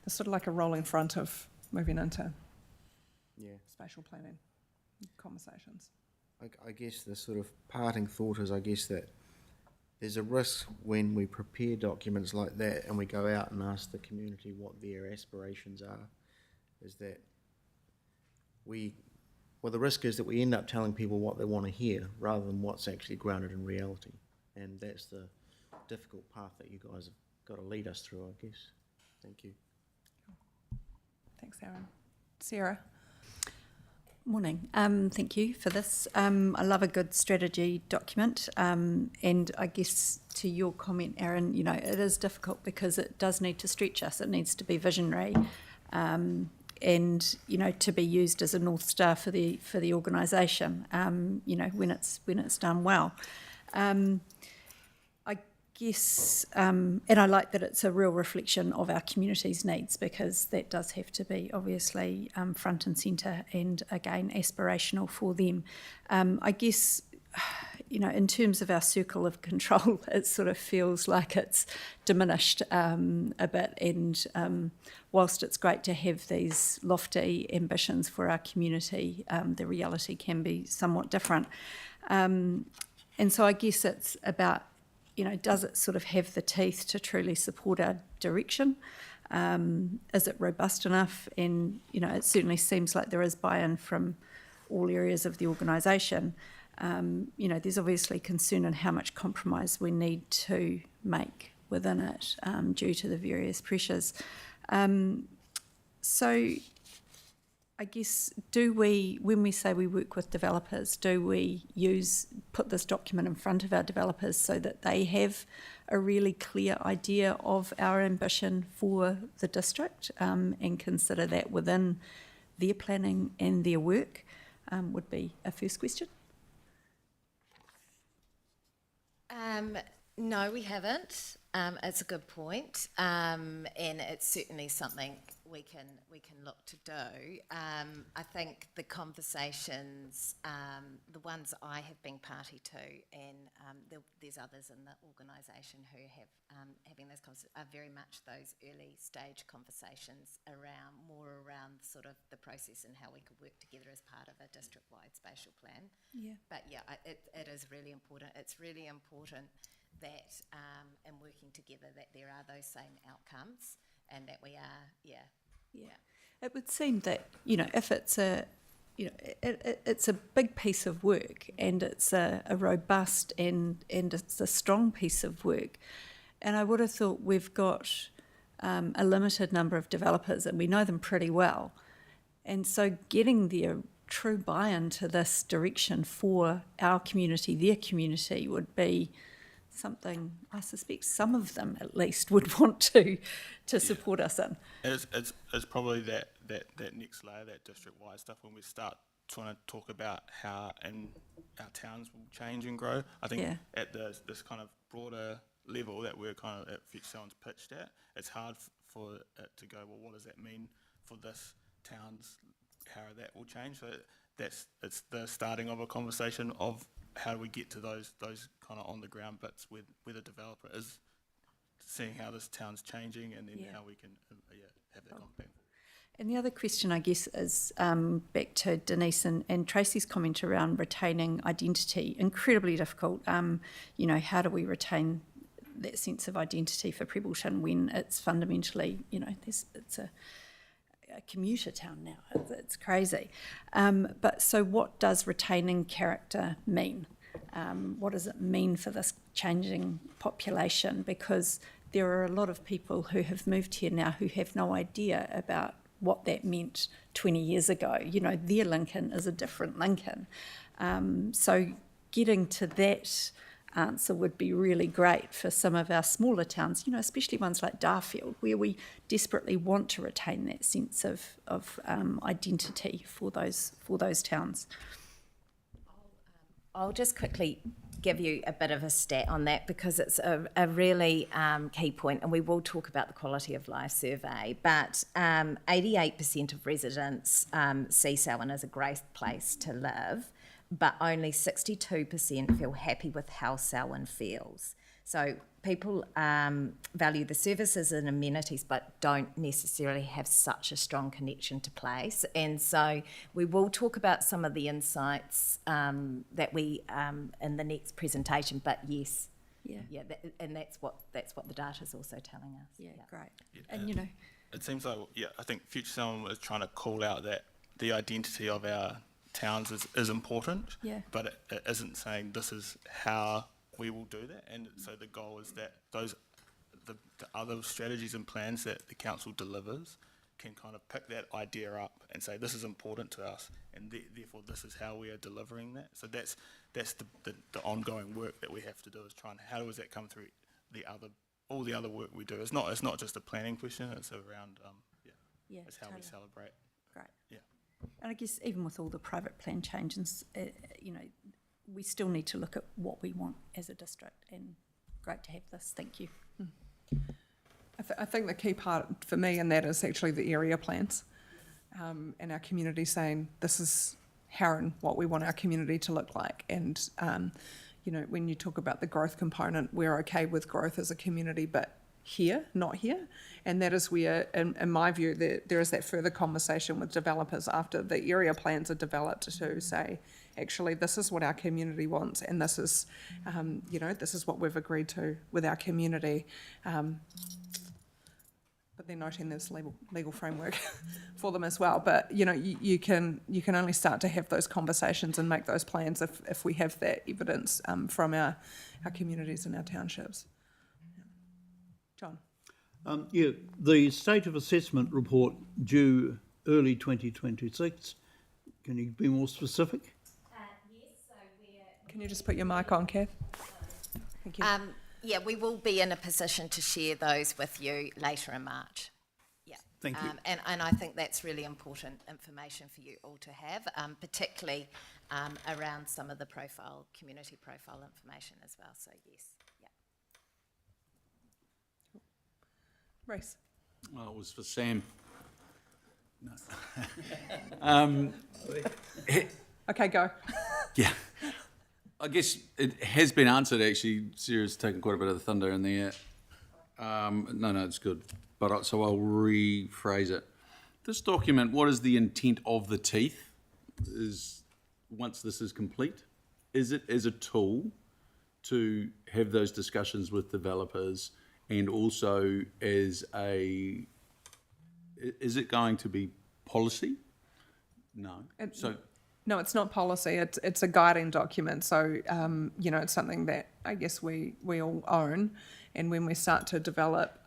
sort of like a rolling front of moving into spatial planning conversations. I guess the sort of parting thought is, I guess, that there's a risk when we prepare documents like that and we go out and ask the community what their aspirations are, is that the risk is that we end up telling people what they want to hear rather than what's actually grounded in reality. And that's the difficult path that you guys have got to lead us through, I guess. Thank you. Thanks, Aaron. Sarah? Morning. Thank you for this. I love a good strategy document. And I guess to your comment, Aaron, you know, it is difficult because it does need to stretch us. It needs to be visionary. And, you know, to be used as a North Star for the organisation, you know, when it's done well. I guess, and I like that it's a real reflection of our community's needs, because that does have to be obviously front and centre and, again, aspirational for them. I guess, you know, in terms of our circle of control, it sort of feels like it's diminished a bit. And whilst it's great to have these lofty ambitions for our community, the reality can be somewhat different. And so I guess it's about, you know, does it sort of have the teeth to truly support our direction? Is it robust enough? And, you know, it certainly seems like there is buy-in from all areas of the organisation. You know, there's obviously concern in how much compromise we need to make within it due to the various pressures. So I guess, when we say we work with developers, do we put this document in front of our developers so that they have a really clear idea of our ambition for the district and consider that within their planning and their work? Would be a first question. No, we haven't. It's a good point, and it's certainly something we can look to do. I think the conversations, the ones I have been party to, and there's others in the organisation who have having those conversations, are very much those early stage conversations more around sort of the process and how we could work together as part of a district-wide spatial plan. Yeah. But yeah, it is really important. It's really important that in working together that there are those same outcomes and that we are, It would seem that, you know, if it's it's a big piece of work and it's a robust and it's a strong piece of work, and I would have thought we've got a limited number of developers and we know them pretty well, and so getting their true buy-in to this direction for our community, their community, would be something I suspect some of them at least would want to support us in. It's probably that next layer, that district-wide stuff, when we start trying to talk about how our towns will change and grow. I think at this kind of broader level that we're kind of at Future Someone's pitched at, it's hard for it to go, well, what does that mean for this town's, how that will change? So it's the starting of a conversation of how do we get to those kind of on the ground bits where the developer is seeing how this town's changing, and then how we can have that conversation. And the other question, I guess, is back to Denise and Tracy's comment around retaining identity. Incredibly difficult. You know, how do we retain that sense of identity for Prebbleton when it's fundamentally, you know, it's a commuter town now. It's crazy. But so what does retaining character mean? What does it mean for this changing population? Because there are a lot of people who have moved here now who have no idea about what that meant 20 years ago. You know, their Lincoln is a different Lincoln. So getting to that answer would be really great for some of our smaller towns, you know, especially ones like Darfield, where we desperately want to retain that sense of identity for those towns. I'll just quickly give you a bit of a stat on that because it's a really key point, and we will talk about the quality of life survey, but 88% of residents see Selwyn as a great place to live, but only 62% feel happy with how Selwyn feels. So people value the services and amenities but don't necessarily have such a strong connection to place. And so we will talk about some of the insights that we in the next presentation, but yes. Yeah, and that's what the data is also telling us. Yeah, great. Yeah, And, you know, it seems like, I think Future Selwyn is trying to call out that the identity of our towns is important, Yeah. but it isn't saying this is how we will do that. And so the goal is that the other strategies and plans that the council delivers can kind of pick that idea up and say this is important to us, and therefore this is how we are delivering that. So that's the ongoing work that we have to do, is trying how does that come through all the other work we do. It's not just a planning question. It's around yeah, it's how totally. we celebrate. Great. Yeah. And I guess even with all the private plan changes, you know, we still need to look at what we want as a district, and great to have this. Thank you. I think the key part for me in that is actually the area plans, and our community saying this is how and what we want our community to look like. And you know, when you talk about the growth component, we're okay with growth as a community, but here, not here. And that is where, in my view, there is that further conversation with developers after the area plans are developed to say, actually, this is what our community wants, and this is, you know, this is what we've agreed to with our community. But they're noting there's legal framework for them as well. But you know, you can only start to have those conversations and make those plans if we have that evidence from our communities and our townships. John. The State of Assessment report due early 2026. Can you be more specific? Yes, so Can you just put your mic on, Kath? Thank you. Yeah, we will be in a position to share those with you later in March. Yeah. Thank you. And I think that's really important information for you all to have, particularly around some of the community profile information as well. So yes, yeah. Reece. Well, it was for Sam. No. Okay, go. Yeah. I guess it has been answered, actually. Sarah's taken quite a bit of the thunder in there. No, it's good. But so I'll rephrase it. This document, what is the intent of the teeth? Is once this is complete, is it as a tool to have those discussions with developers, and also is it going to be policy? No. No, it's not policy. It's a guiding document. So, you know, it's something that I guess we all own. And when we start to develop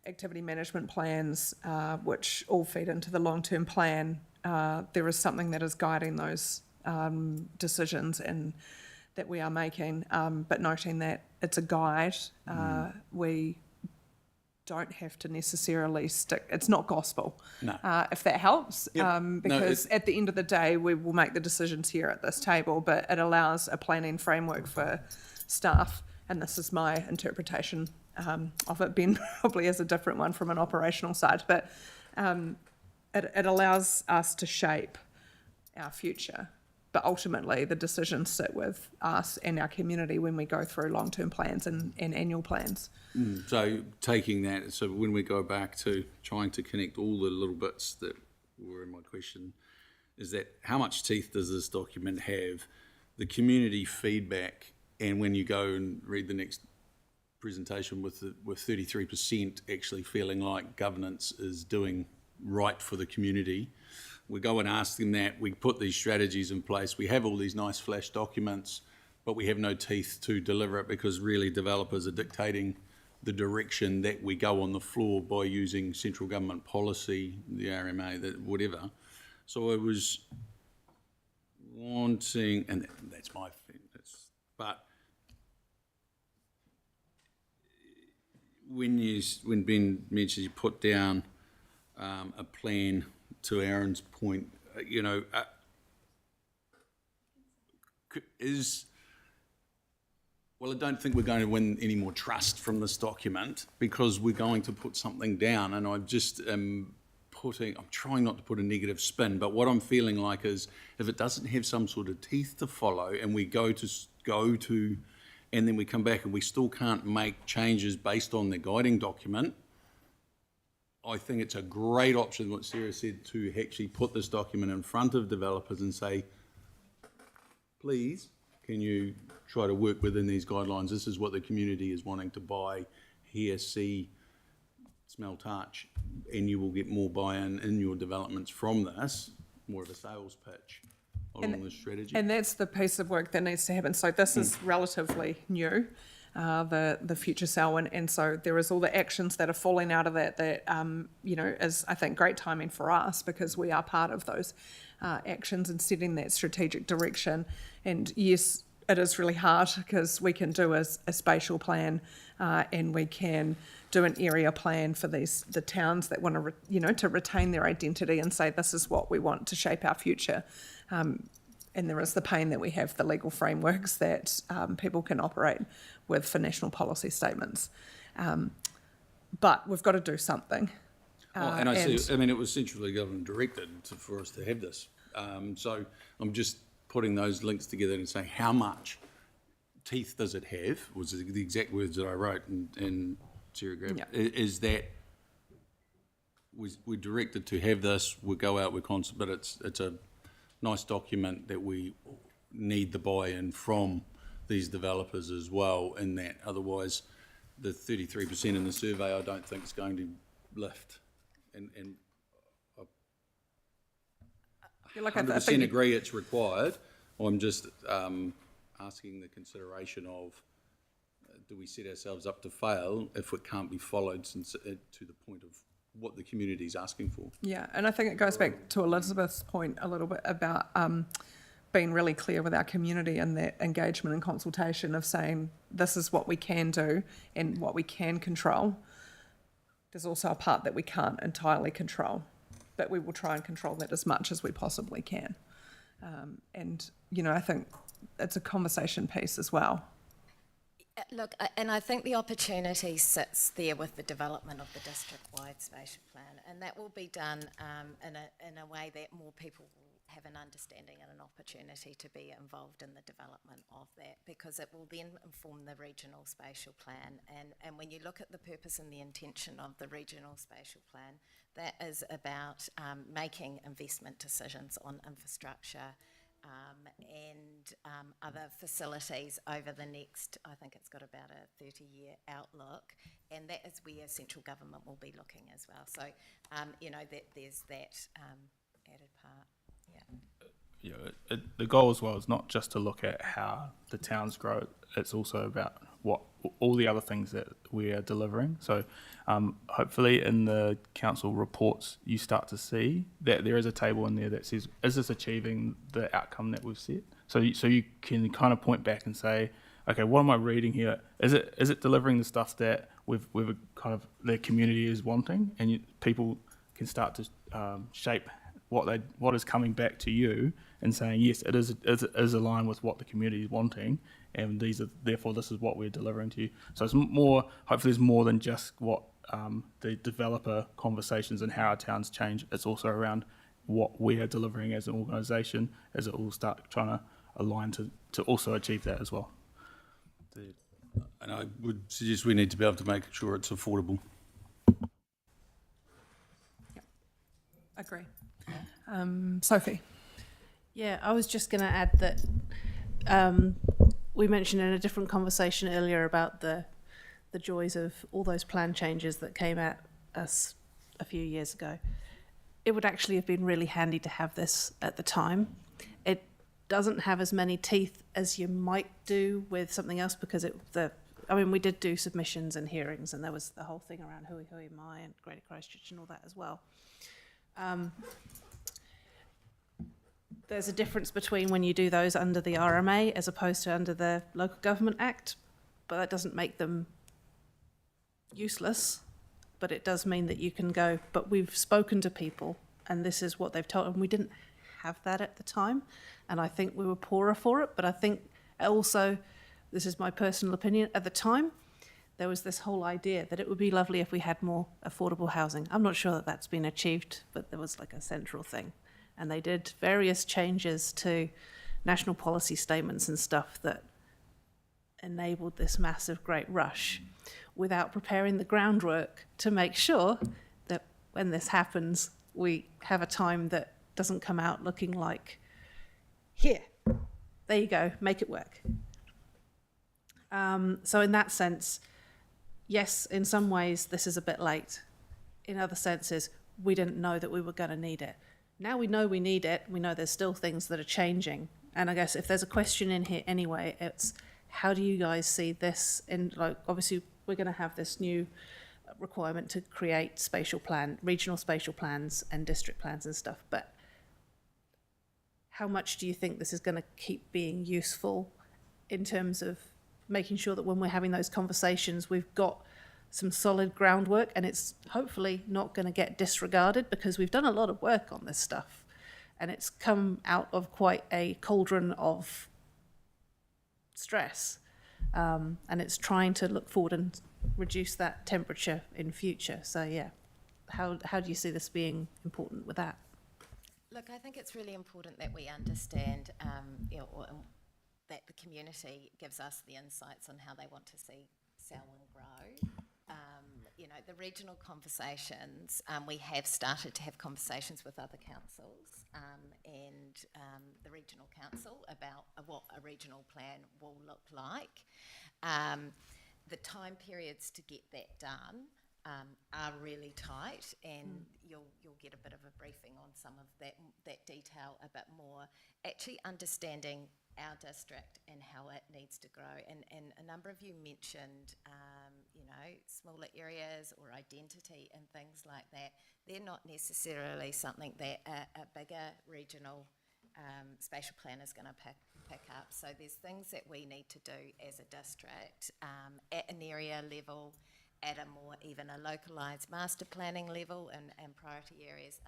activity management plans, which all feed into the long-term plan, there is something that is guiding those decisions and that we are making. But noting that it's a guide, we don't have to necessarily stick. It's not gospel, if that helps, because at the end of the day, we will make the decisions here at this table, but it allows a planning framework for staff, and this is my interpretation of it. Ben probably has a different one from an operational side, but it allows us to shape our future. But ultimately, the decisions sit with us and our community when we go through long-term plans and annual plans. So taking that, so when we go back to trying to connect all the little bits that were in my question, is that how much teeth does this document have? The community feedback, and when you go and read the next presentation with 33% actually feeling like governance is doing right for the community, we go and ask them that, we put these strategies in place, we have all these nice flash documents, but we have no teeth to deliver it because really developers are dictating the direction that we go on the floor by using central government policy, the RMA, whatever. So I was wanting, and that's But when Ben mentions you put down a plan, to Aaron's point, well, I don't think we're going to win any more trust from this document because we're going to put something down, and I'm trying not to put a negative spin, but what I'm feeling like is if it doesn't have some sort of teeth to follow and we go to, and then we come back and we still can't make changes based on the guiding document, I think it's a great option, what Sarah said, to actually put this document in front of developers and say, please, can you try to work within these guidelines? This is what the community is wanting to buy, hear, see, smell, touch, and you will get more buy-in in your developments from this, more of a sales pitch along this strategy. And that's the piece of work that needs to happen. So this is relatively new, the future cell, and so there is all the actions that are falling out of that is, I think, great timing for us because we are part of those actions and setting that strategic direction. And yes, it is really hard because we can do a spatial plan and we can do an area plan for the towns that want to, to retain their identity and say this is what we want to shape our future. And there is the pain that we have the legal frameworks that people can operate with for national policy statements. But we've got to do something. And it was centrally government directed for us to have this. So I'm just putting those links together and saying how much teeth does it have, was the exact words that I wrote and Sarah grabbed, is that we're directed to have this, we go out, but it's a nice document that we need the buy-in from these developers as well, in that otherwise the 33% in the survey I don't think is going to lift. And I 100% agree it's required. I'm just asking the consideration of do we set ourselves up to fail if it can't be followed to the point of what the community is asking for. Yeah, and I think it goes back to Elizabeth's point a little bit about being really clear with our community and that engagement and consultation of saying this is what we can do and what we can control. There's also a part that we can't entirely control, but we will try and control that as much as we possibly can. And I think it's a conversation piece as well. Look, and I think the opportunity sits there with the development of the district-wide spatial plan, and that will be done in a way that more people will have an understanding and an opportunity to be involved in the development of that, because it will then inform the regional spatial plan. And when you look at the purpose and the intention of the regional spatial plan, that is about making investment decisions on infrastructure and other facilities over the next, I think it's got about a 30-year outlook, and that is where central government will be looking as well. So, that there's that added part. Yeah. The goal as well is not just to look at how the towns grow, it's also about what all the other things that we are delivering. So hopefully in the council reports you start to see that there is a table in there that says, is this achieving the outcome that we've set? So you can kind of point back and say, okay, what am I reading here? Is it delivering the stuff that we've kind of the community is wanting, and people can start to shape what is coming back to you and saying, yes, it is aligned with what the community is wanting, and therefore this is what we're delivering to you. So it's more, hopefully there's more than just what the developer conversations and how our towns change. It's also around what we are delivering as an organisation, as it will start trying to align to also achieve that as well. And I would suggest we need to be able to make sure it's affordable. Yeah, agree. Sophie. Yeah, I was just going to add that we mentioned in a different conversation earlier about the joys of all those plan changes that came at us a few years ago. It would actually have been really handy to have this at the time. It doesn't have as many teeth as you might do with something else, because we did do submissions and hearings, and there was the whole thing around Hui Mai and Greater Christchurch and all that as well. there's a difference between when you do those under the RMA as opposed to under the Local Government Act, but that doesn't make them useless. But it does mean that you can go, but we've spoken to people and this is what they've told, and we didn't have that at the time. And I think we were poorer for it, but I think also, this is my personal opinion, at the time, there was this whole idea that it would be lovely if we had more affordable housing. I'm not sure that that's been achieved, but there was like a central thing. And they did various changes to national policy statements and stuff that enabled this massive great rush without preparing the groundwork to make sure that when this happens, we have a time that doesn't come out looking like, here, there you go, make it work. So in that sense, yes, in some ways this is a bit late. In other senses, we didn't know that we were going to need it. Now we know we need it. We know there's still things that are changing. And I guess if there's a question in here anyway, it's how do you guys see this in, like, obviously we're going to have this new requirement to create regional spatial plans and district plans and stuff, but how much do you think this is going to keep being useful in terms of making sure that when we're having those conversations, we've got some solid groundwork and it's hopefully not going to get disregarded, because we've done a lot of work on this stuff and it's come out of quite a cauldron of stress, and it's trying to look forward and reduce that temperature in future. So yeah, how do you see this being important with that? Look, I think it's really important that we understand, that the community gives us the insights on how they want to see Selwyn grow. The regional conversations, we have started to have conversations with other councils and the regional council about what a regional plan will look like. The time periods to get that done are really tight, and you'll get a bit of a briefing on some of that detail a bit more. Actually understanding our district and how it needs to grow, and a number of you mentioned smaller areas or identity and things like that. They're not necessarily something that a bigger regional spatial plan is going to pick up. So there's things that we need to do as a district at an area level, at a more even a localised master planning level and priority areas,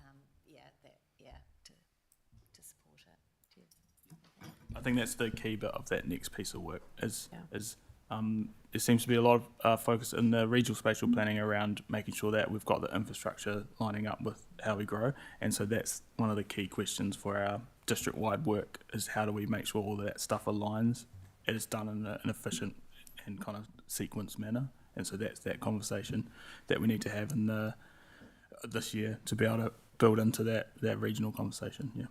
to support it. I think that's the key bit of that next piece of work is there seems to be a lot of focus in the regional spatial planning around making sure that we've got the infrastructure lining up with how we grow, and so that's one of the key questions for our district-wide work is how do we make sure all of that stuff aligns and it's done in an efficient and kind of sequenced manner. And so that's that conversation that we need to have in this year to be able to build into that regional conversation. Yeah.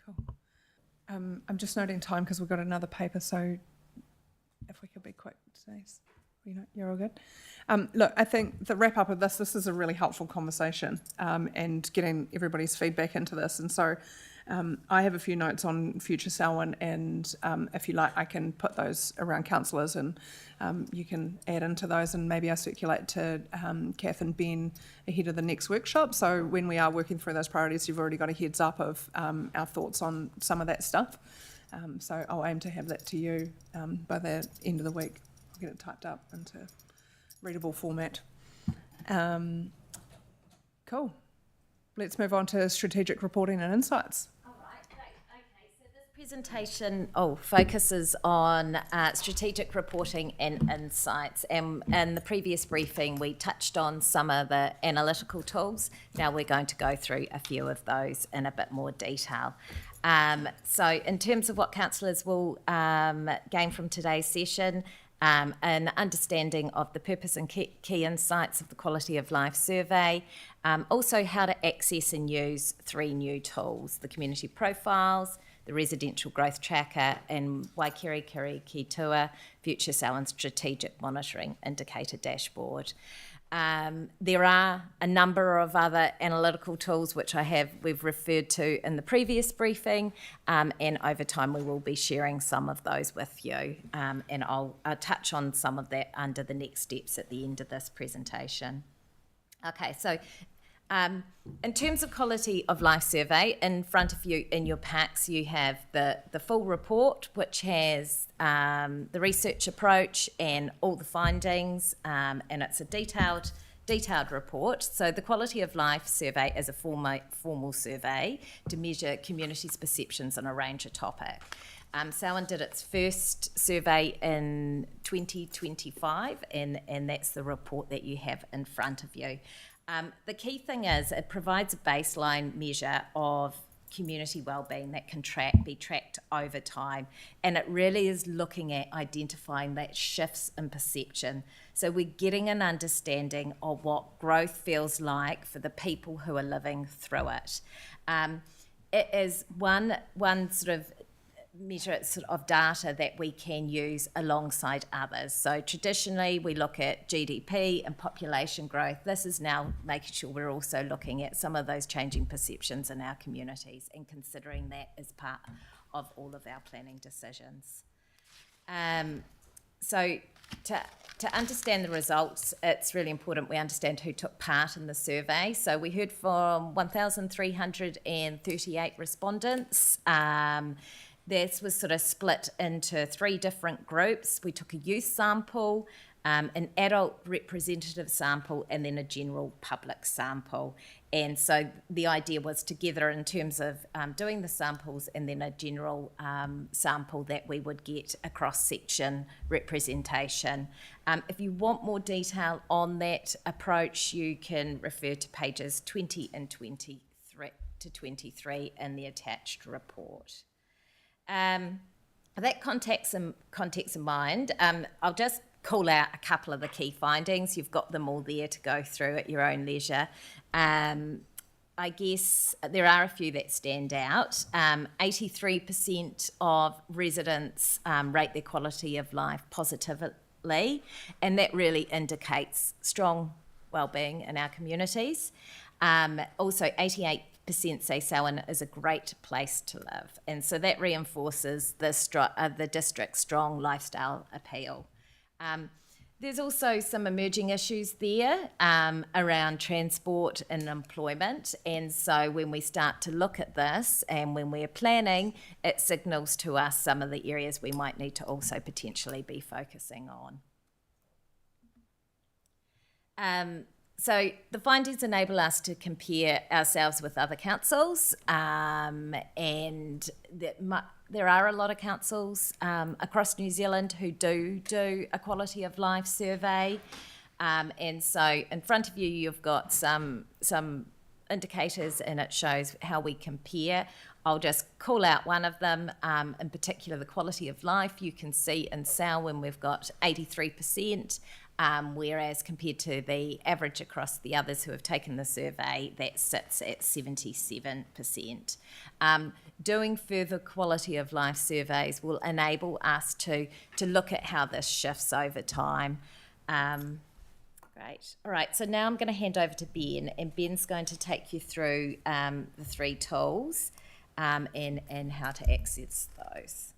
Cool. I'm just noting time because we've got another paper, so if we could be quick today. You're all good. Look, I think the wrap up of this is a really helpful conversation and getting everybody's feedback into this. And so I have a few notes on future Selwyn, and if you like, I can put those around councillors and you can add into those, and maybe I circulate to Kath and Ben ahead of the next workshop. So when we are working through those priorities, you've already got a heads up of our thoughts on some of that stuff. So I'll aim to have that to you by the end of the week. I'll get it typed up into readable format. Cool. Let's move on to strategic reporting and insights. Presentation focuses on strategic reporting and insights, and in the previous briefing we touched on some of the analytical tools. Now we're going to go through a few of those in a bit more detail. So in terms of what councillors will gain from today's session, an understanding of the purpose and key insights of the Quality of Life Survey, also how to access and use 3 new tools: the community profiles, the residential growth tracker, and Waikirikiri Ki Tua Future Selwyn Strategic Monitoring Indicator Dashboard. There are a number of other analytical tools which we've referred to in the previous briefing, and over time we will be sharing some of those with you, and I'll touch on some of that under the next steps at the end of this presentation. Okay, so In terms of quality of life survey, in front of you in your packs, you have the full report, which has the research approach and all the findings, and it's a detailed report. So the quality of life survey is a formal survey to measure communities' perceptions on a range of topics. Samhain did its first survey in 2025, and that's the report that you have in front of you. The key thing is it provides a baseline measure of community wellbeing that can be tracked over time, and it really is looking at identifying that shifts in perception. So we're getting an understanding of what growth feels like for the people who are living through it. It is one sort of measure of data that we can use alongside others. So traditionally we look at GDP and population growth. This is now making sure we're also looking at some of those changing perceptions in our communities and considering that as part of all of our planning decisions. So to understand the results, it's really important we understand who took part in the survey. So we heard from 1,338 respondents. This was sort of split into 3 different groups. We took a youth sample, an adult representative sample, and then a general public sample. And so the idea was together in terms of doing the samples and then a general sample that we would get a cross-section representation. If you want more detail on that approach, you can refer to pages 20 and 23 in the attached report. That context in mind, I'll just call out a couple of the key findings. You've got them all there to go through at your own leisure. I guess there are a few that stand out. 83% of residents rate their quality of life positively, and that really indicates strong wellbeing in our communities. Also, 88% say Samhain is a great place to live, and so that reinforces the district's strong lifestyle appeal. There's also some emerging issues there around transport and employment, and so when we start to look at this and when we're planning, it signals to us some of the areas we might need to also potentially be focusing on. So the findings enable us to compare ourselves with other councils, and there are a lot of councils across New Zealand who do a quality of life survey, and so in front of you you've got some indicators, and it shows how we compare. I'll just call out one of them, in particular the quality of life. You can see in Selwyn we've got 83%. Whereas compared to the average across the others who have taken the survey, that sits at 77%. Doing further quality of life surveys will enable us to look at how this shifts over time. Great. All right, so now I'm going to hand over to Ben, and Ben's going to take you through the 3 tools and how to access those.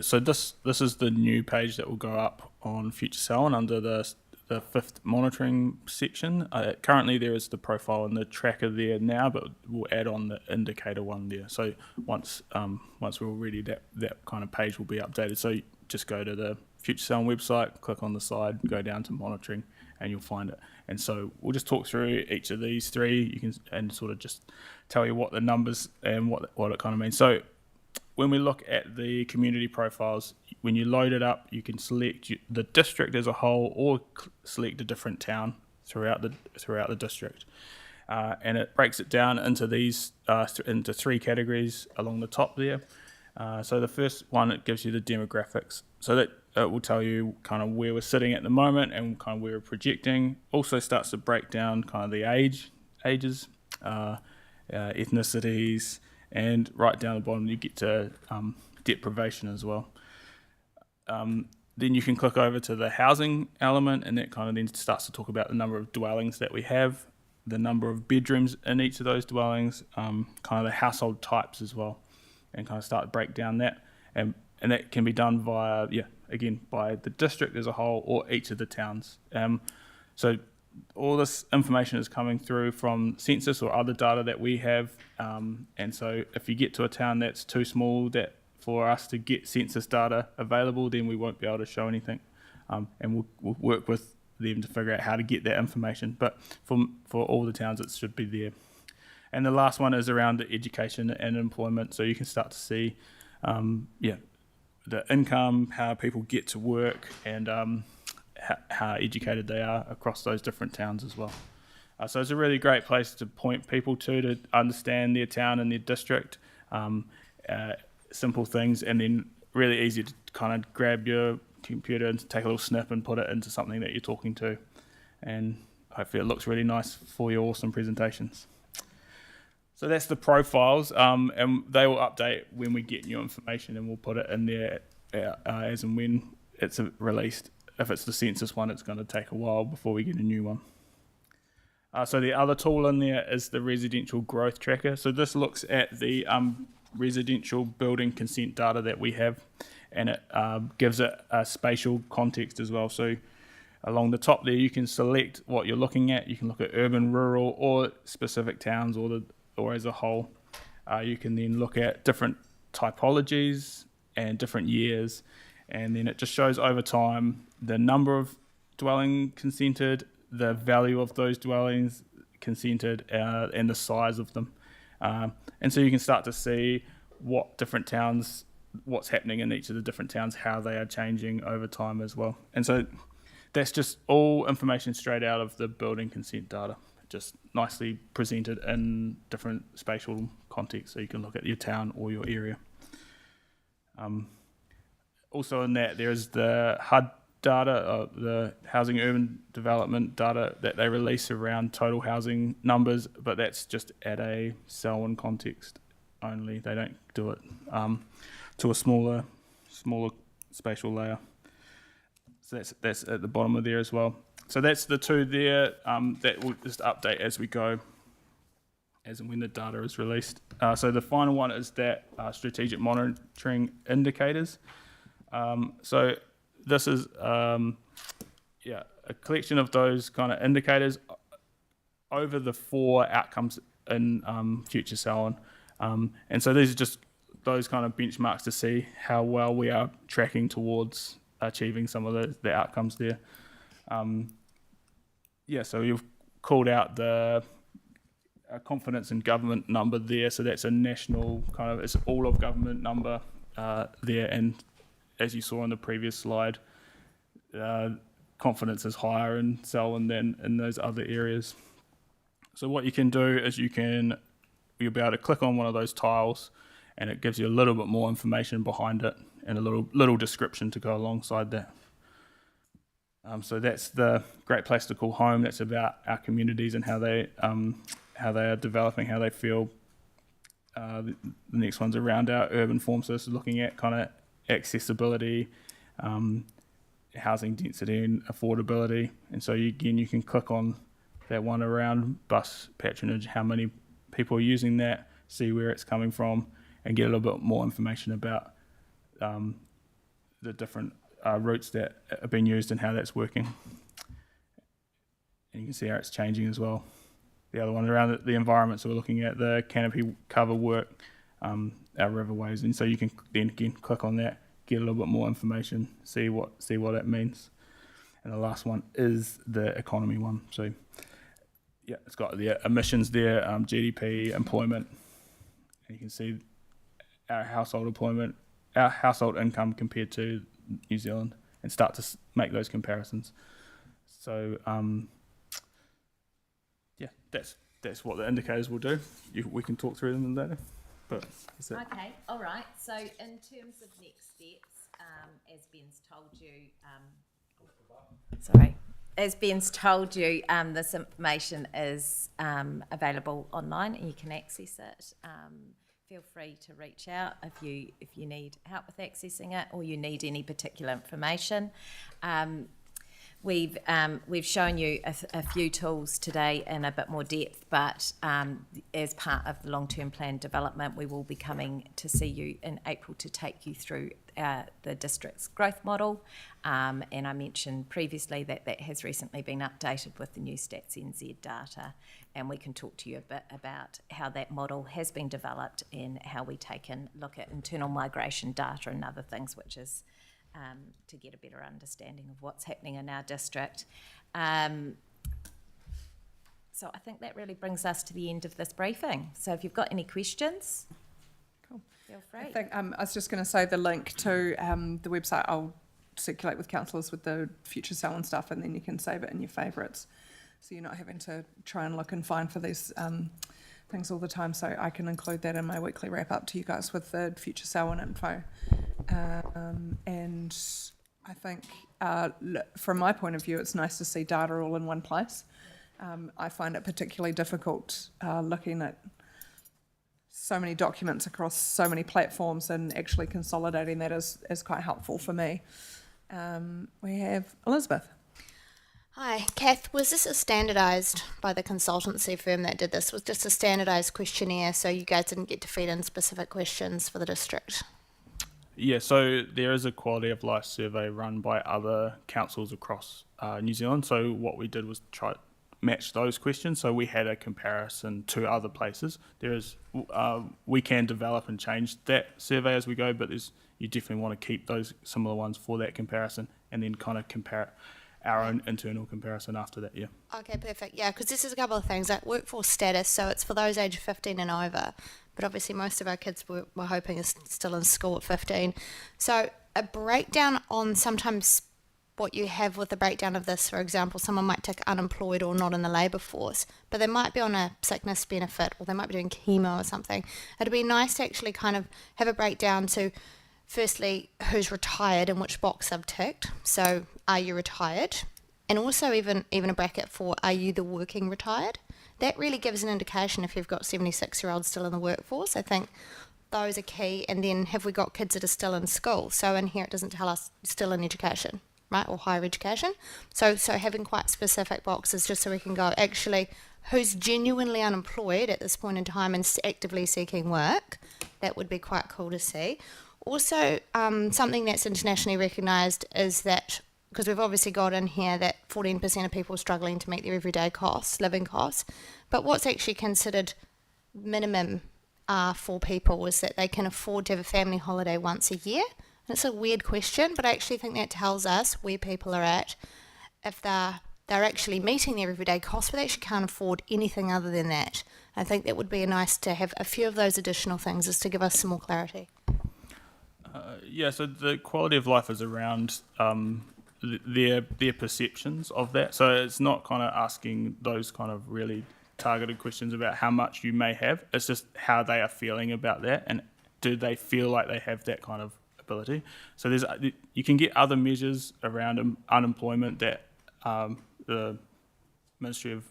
So this is the new page that will go up on Future Selwyn under the 5th monitoring section. Currently there is the profile and the tracker there now, but we'll add on the indicator one there. So once we're all ready, that kind of page will be updated. So just go to the Future Selwyn website, click on the side, go down to monitoring, and you'll find it. And so we'll just talk through each of these 3, and sort of just tell you what the numbers and what it kind of means. So when we look at the community profiles, when you load it up, you can select the district as a whole, or select a different town throughout the district, and it breaks it down into these into 3 categories along the top there. So the first one, it gives you the demographics, so that it will tell you kind of where we're sitting at the moment and kind of where we're projecting. Also starts to break down kind of the ages, ethnicities. And right down the bottom, you get to deprivation as well. Then you can click over to the housing element, and that kind of then starts to talk about the number of dwellings that we have, the number of bedrooms in each of those dwellings, kind of the household types as well, and kind of start to break down that. And that can be done via, by the district as a whole or each of the towns. So all this information is coming through from census or other data that we have, and so if you get to a town that's too small that for us to get census data available, then we won't be able to show anything, and we'll work with them to figure out how to get that information. But for all the towns, it should be there. And the last one is around the education and employment, so you can start to see, the income, how people get to work, and how educated they are across those different towns as well. So it's a really great place to point people to understand their town and their district, simple things, and then really easy to kind of grab your computer and take a little snip and put it into something that you're talking to. And hopefully it looks really nice for your awesome presentations. So that's the profiles, and they will update when we get new information, and we'll put it in there as and when it's released. If it's the census one, it's going to take a while before we get a new one. So the other tool in there is the residential growth tracker. So this looks at the residential building consent data that we have, and it gives it a spatial context as well. So along the top there, you can select what you're looking at. You can look at urban, rural, or specific towns, or as a whole. You can then look at different typologies and different years, and then it just shows over time the number of dwelling consented, the value of those dwellings consented, and the size of them. And so you can start to see what different towns, what's happening in each of the different towns, how they are changing over time as well. And so that's just all information straight out of the building consent data, just nicely presented in different spatial contexts, so you can look at your town or your area. Also in that, there's the HUD data, the housing urban development data that they release around total housing numbers, but that's just at a Selwyn context only. They don't do it to a smaller spatial layer. So that's at the bottom of there as well. So that's the two there that will just update as we go, as and when the data is released. So the final one is that strategic monitoring indicators. So this is a collection of those kind of indicators over the 4 outcomes in Future Selwyn. And so these are just those kind of benchmarks to see how well we are tracking towards achieving some of the outcomes there. So you've called out the confidence in government number there. So that's a national kind of, it's all of government number there. And as you saw in the previous slide, confidence is higher in Selwyn than in those other areas. So what you can do is you'll be able to click on one of those tiles, and it gives you a little bit more information behind it and a little description to go alongside that. So that's the Great Place to Call Home. That's about our communities and how they are developing, how they feel. The next one's around our urban form, so this is looking at kind of accessibility, housing density and affordability. And so you can click on that one around bus patronage, how many people are using that, see where it's coming from, and get a little bit more information about the different routes that are being used and how that's working. And you can see how it's changing as well. The other one around the environment, so we're looking at the canopy cover work, our riverways, and so you can then again click on that, get a little bit more information, see what that means. And the last one is the economy one. So yeah, it's got the emissions there, GDP, employment, and you can see our household employment, our household income compared to New Zealand, and start to make those comparisons. So that's what the indicators will do. We can talk through them later. But okay, all right. So in terms of next steps, as Ben's told you, this information is available online and you can access it. Feel free to reach out if you need help with accessing it or you need any particular information. We've shown you a few tools today in a bit more depth, but as part of the long-term plan development, we will be coming to see you in April to take you through the district's growth model, and I mentioned previously that that has recently been updated with the new Stats NZ data, and we can talk to you a bit about how that model has been developed and how we take and look at internal migration data and other things, which is to get a better understanding of what's happening in our district. So I think that really brings us to the end of this briefing. So if you've got any questions, feel free. I think I was just going to say the link to the website I'll circulate with councillors with the future sale and stuff, and then you can save it in your favourites. So you're not having to try and look and find for these things all the time. So I can include that in my weekly wrap up to you guys with the future sale and info. And I think from my point of view, it's nice to see data all in one place. I find it particularly difficult looking at so many documents across so many platforms, and actually consolidating that is quite helpful for me. We have Elizabeth. Hi, Kath, was this standardised by the consultancy firm that did this? Was just a standardised questionnaire so you guys didn't get to feed in specific questions for the district? Yeah, so there is a quality of life survey run by other councils across New Zealand. So what we did was try to match those questions. So we had a comparison to other places. There is, we can develop and change that survey as we go, but you definitely want to keep those similar ones for that comparison, and then kind of compare our own internal comparison after that, yeah. Okay, perfect. Yeah, because this is a couple of things, like workforce status, so it's for those aged 15 and over, but obviously most of our kids we're hoping is still in school at 15. So a breakdown on sometimes what you have with the breakdown of this, for example, someone might tick unemployed or not in the labour force, but they might be on a sickness benefit, or they might be doing chemo or something. It'd be nice to actually kind of have a breakdown to, firstly, who's retired and which box they've ticked. So, are you retired? And also even a bracket for, are you the working retired? That really gives an indication if you've got 76-year-olds still in the workforce. I think those are key. And then, have we got kids that are still in school? So in here it doesn't tell us still in education, right, or higher education. So having quite specific boxes just so we can go, actually, who's genuinely unemployed at this point in time and actively seeking work? That would be quite cool to see. Also, something that's internationally recognised is that, because we've obviously got in here that 14% of people are struggling to meet their everyday costs, living costs, but what's actually considered minimum for people is that they can afford to have a family holiday once a year. And it's a weird question, but I actually think that tells us where people are at, if they're actually meeting their everyday costs, but they actually can't afford anything other than that. I think that would be nice to have a few of those additional things just to give us some more clarity. Yeah, so the quality of life is around their perceptions of that. So it's not kind of asking those kind of really targeted questions about how much you may have. It's just how they are feeling about that, and do they feel like they have that kind of ability. So you can get other measures around unemployment that the Ministry of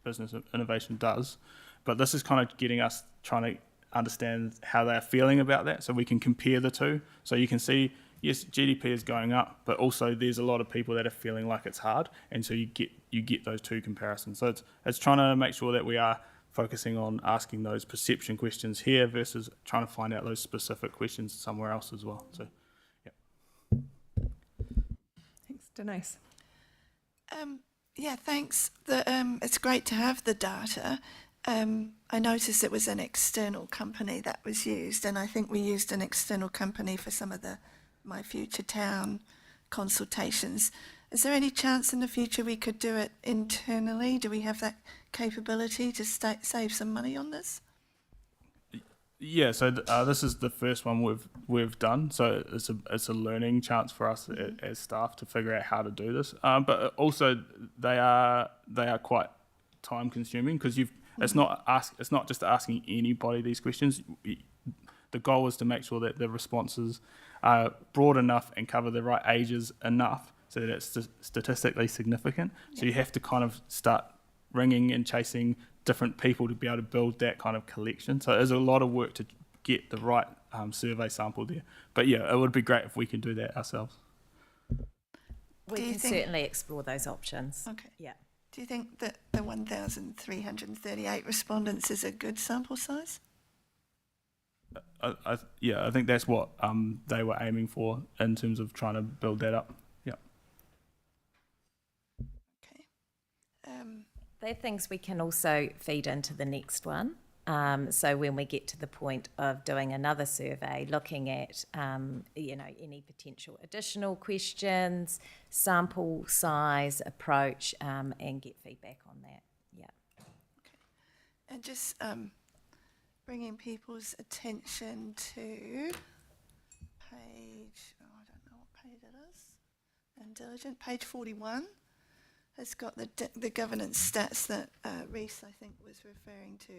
Business and Innovation does, but this is kind of getting us trying to understand how they're feeling about that, so we can compare the two. So you can see, yes, GDP is going up, but also there's a lot of people that are feeling like it's hard, and so you get those two comparisons. So it's trying to make sure that we are focusing on asking those perception questions here versus trying to find out those specific questions somewhere else as well. So, yeah. Thanks, Denise. Yeah, thanks. It's great to have the data. I noticed it was an external company that was used, and I think we used an external company for some of the My Future Town consultations. Is there any chance in the future we could do it internally? Do we have that capability to save some money on this? Yeah, so this is the first one we've done, so it's a learning chance for us as staff to figure out how to do this. But also they are quite time consuming, because it's not just asking anybody these questions. The goal is to make sure that the responses are broad enough and cover the right ages enough so that it's statistically significant. So you have to kind of start ringing and chasing different people to be able to build that kind of collection. So there's a lot of work to get the right survey sample there. But yeah, it would be great if we could do that ourselves. We can certainly explore those options. Okay. Yeah. Do you think that the 1,338 respondents is a good sample size? I think that's what they were aiming for in terms of trying to build that up. Yeah. Okay. They're things we can also feed into the next one. So when we get to the point of doing another survey, looking at any potential additional questions, sample size, approach, and get feedback on that. Yeah. And just bringing people's attention to page, I don't know what page it is, Intelligent, page 41. It's got the governance stats that Reese, I think, was referring to.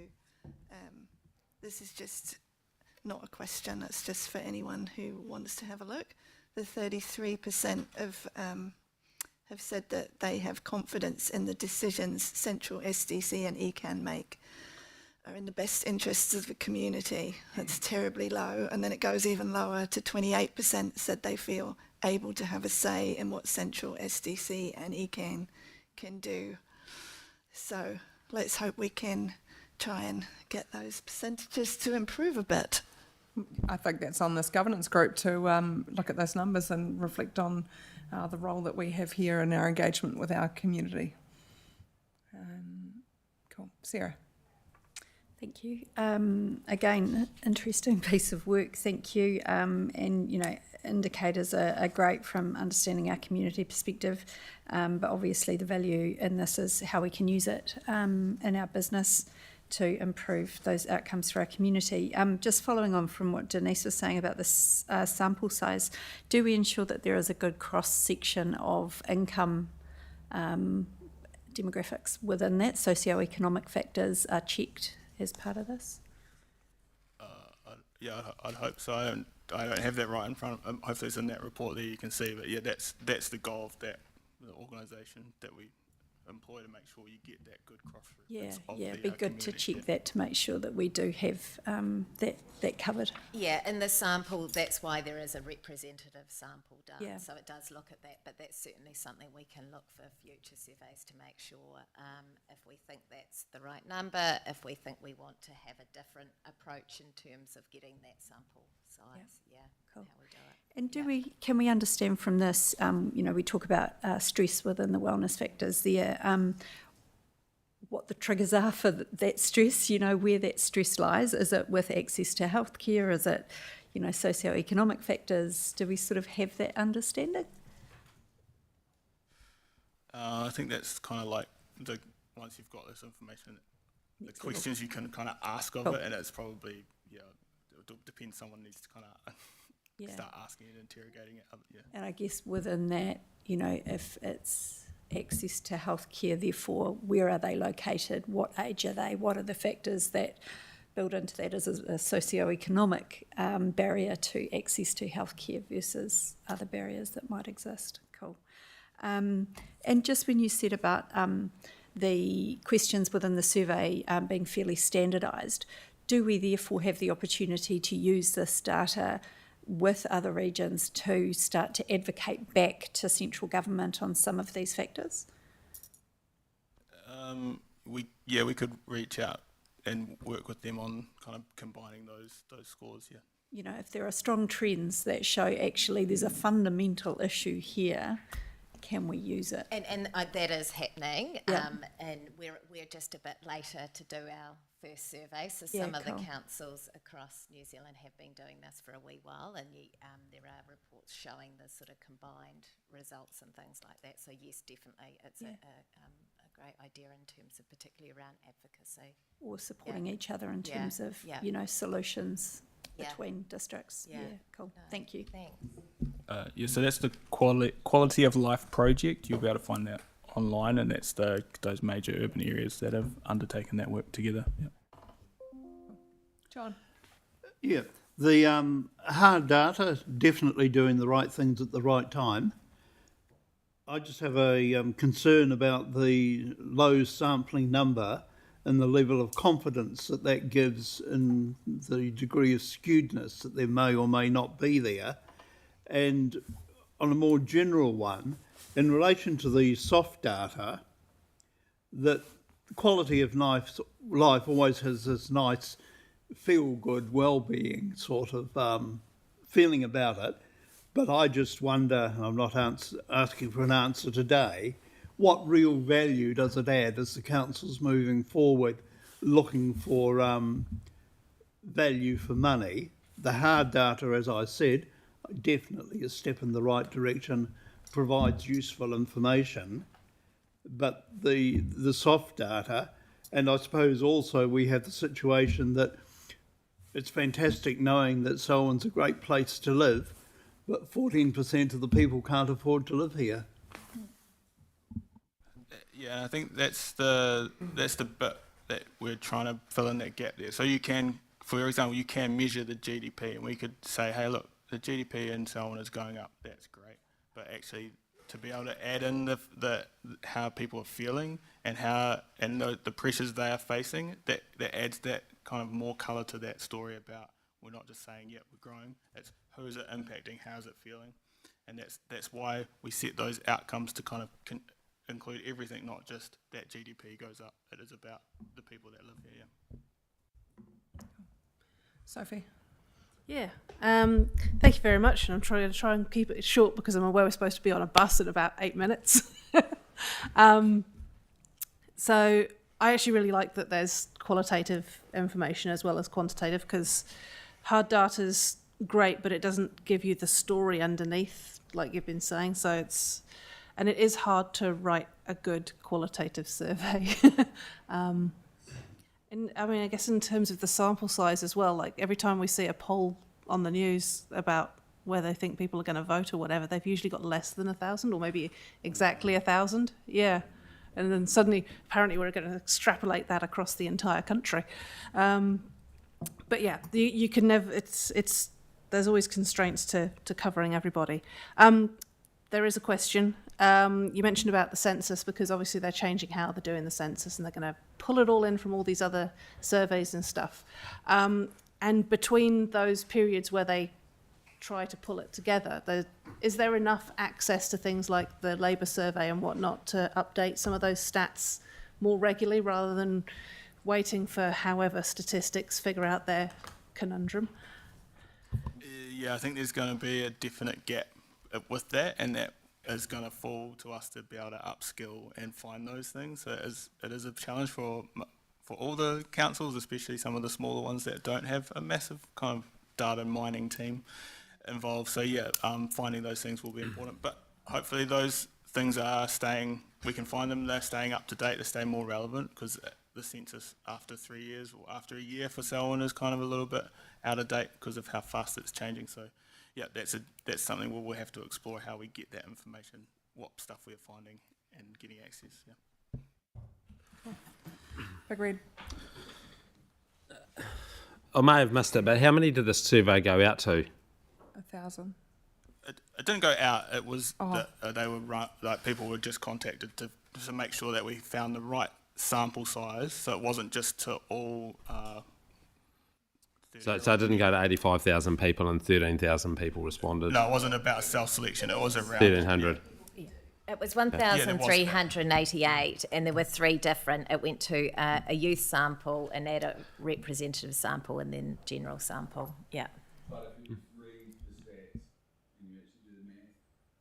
This is just not a question, it's just for anyone who wants to have a look. The 33% have said that they have confidence in the decisions Central SDC and ECAN make are in the best interests of the community. That's terribly low. And then it goes even lower to 28% said they feel able to have a say in what Central SDC and ECAN can do. So let's hope we can try and get those percentages to improve a bit. I think that's on this governance group to look at those numbers and reflect on the role that we have here in our engagement with our community. Cool. Sarah. Thank you. Again, interesting piece of work. Thank you. And indicators are great from understanding our community perspective, but obviously the value in this is how we can use it in our business to improve those outcomes for our community. Just following on from what Denise was saying about this sample size, do we ensure that there is a good cross-section of income demographics within that? Socioeconomic factors are checked as part of this? I'd hope so. I don't have that right in front of. Hopefully, it's in that report there you can see. But yeah, that's the goal of the organisation that we employ to make sure you get that good cross. It'd be good to check that to make sure that we do have that covered. Yeah, in the sample, that's why there is a representative sample done. Yeah. So it does look at that, but that's certainly something we can look for future surveys to make sure if we think that's the right number, if we think we want to have a different approach in terms of getting that sample size. Yeah, cool. How we do it. And can we understand from this, we talk about stress within the wellness factors there, what the triggers are for that stress, where that stress lies? Is it with access to healthcare? Is it, socioeconomic factors? Do we sort of have that understanding? I think that's kind of like once you've got this information, the questions you can kind of ask of it, and it's probably, it depends, someone needs to kind of start asking and interrogating it. And I guess within that, if it's access to healthcare, therefore, where are they located? What age are they? What are the factors that build into that as a socio-economic barrier to access to healthcare versus other barriers that might exist? Cool. And just when you said about the questions within the survey being fairly standardised, do we therefore have the opportunity to use this data with other regions to start to advocate back to central government on some of these factors? We could reach out and work with them on kind of combining those scores. Yeah. If there are strong trends that show actually there's a fundamental issue here, can we use it? And that is happening. Yeah. And we're just a bit later to do our first survey. So some of the councils across New Zealand have been doing this for a wee while, and there are reports showing the sort of combined results and things like that. So yes, definitely, it's a great idea in terms of particularly around advocacy. Or supporting each other in terms of, solutions between districts. Yeah, cool. No, thank you. Thanks. So that's the quality of life project. You'll be able to find that online, and that's those major urban areas that have undertaken that work together. Yep. John. Yeah, the hard data, definitely doing the right things at the right time. I just have a concern about the low sampling number and the level of confidence that gives in the degree of skewedness that there may or may not be there. And on a more general one, in relation to the soft data, that quality of life always has this nice feel-good, well-being sort of feeling about it. But I just wonder, and I'm not asking for an answer today, what real value does it add as the council's moving forward, looking for value for money? The hard data, as I said, definitely a step in the right direction, provides useful information. But the soft data, and I suppose also we have the situation that it's fantastic knowing that Selwyn's a great place to live, but 14% of the people can't afford to live here. Yeah, I think that's the bit that we're trying to fill in that gap there. So you can, for example, you can measure the GDP, and we could say, hey, look, the GDP in Selwyn is going up. That's great, but actually, to be able to add in the how people are feeling and the pressures they are facing, that adds that kind of more colour to that story about, we're not just saying, yeah, we're growing. It's who is it impacting, how's it feeling, and that's why we set those outcomes to kind of include everything, not just that GDP goes up. It is about the people that live here. Yeah. Sophie? Yeah, thank you very much. And I'm trying to and keep it short because I'm aware we're supposed to be on a bus in about 8 minutes. So I actually really like that there's qualitative information as well as quantitative, because hard data's great, but it doesn't give you the story underneath, like you've been saying. So and it is hard to write a good qualitative survey. And I mean, I guess in terms of the sample size as well, like every time we see a poll on the news about where they think people are going to vote or whatever, they've usually got less than 1,000 or maybe exactly 1,000. Yeah. And then suddenly, apparently we're going to extrapolate that across the entire country. But yeah, you can never, there's always constraints to covering everybody. There is a question. You mentioned about the census, because obviously they're changing how they're doing the census and they're going to pull it all in from all these other surveys and stuff. And between those periods where they try to pull it together, is there enough access to things like the labour survey and whatnot to update some of those stats more regularly rather than waiting for however statistics figure out their conundrum? Yeah, I think there's going to be a definite gap with that, and that is going to fall to us to be able to upskill and find those things. So it is a challenge for all the councils, especially some of the smaller ones that don't have a massive kind of data mining team involved. So yeah, finding those things will be important, but hopefully those things are staying, we can find them, they're staying up to date, they're staying more relevant, because the census after 3 years or after a year for Selwyn is kind of a little bit out of date because of how fast it's changing. So yeah, that's something we'll have to explore, how we get that information, what stuff we're finding and getting access. Yeah. Agreed. I may have missed it, but how many did this survey go out to? 1,000. It didn't go out. It was they were like people were just contacted to make sure that we found the right sample size, so it wasn't just to all. So it didn't go to 85,000 people and 13,000 people responded. No, it wasn't about self-selection. It was around 1,300. It was 1,388, and there were three different. It went to a youth sample, an adult representative sample, and then general sample. Yeah. But if you read the stats and you actually do the math,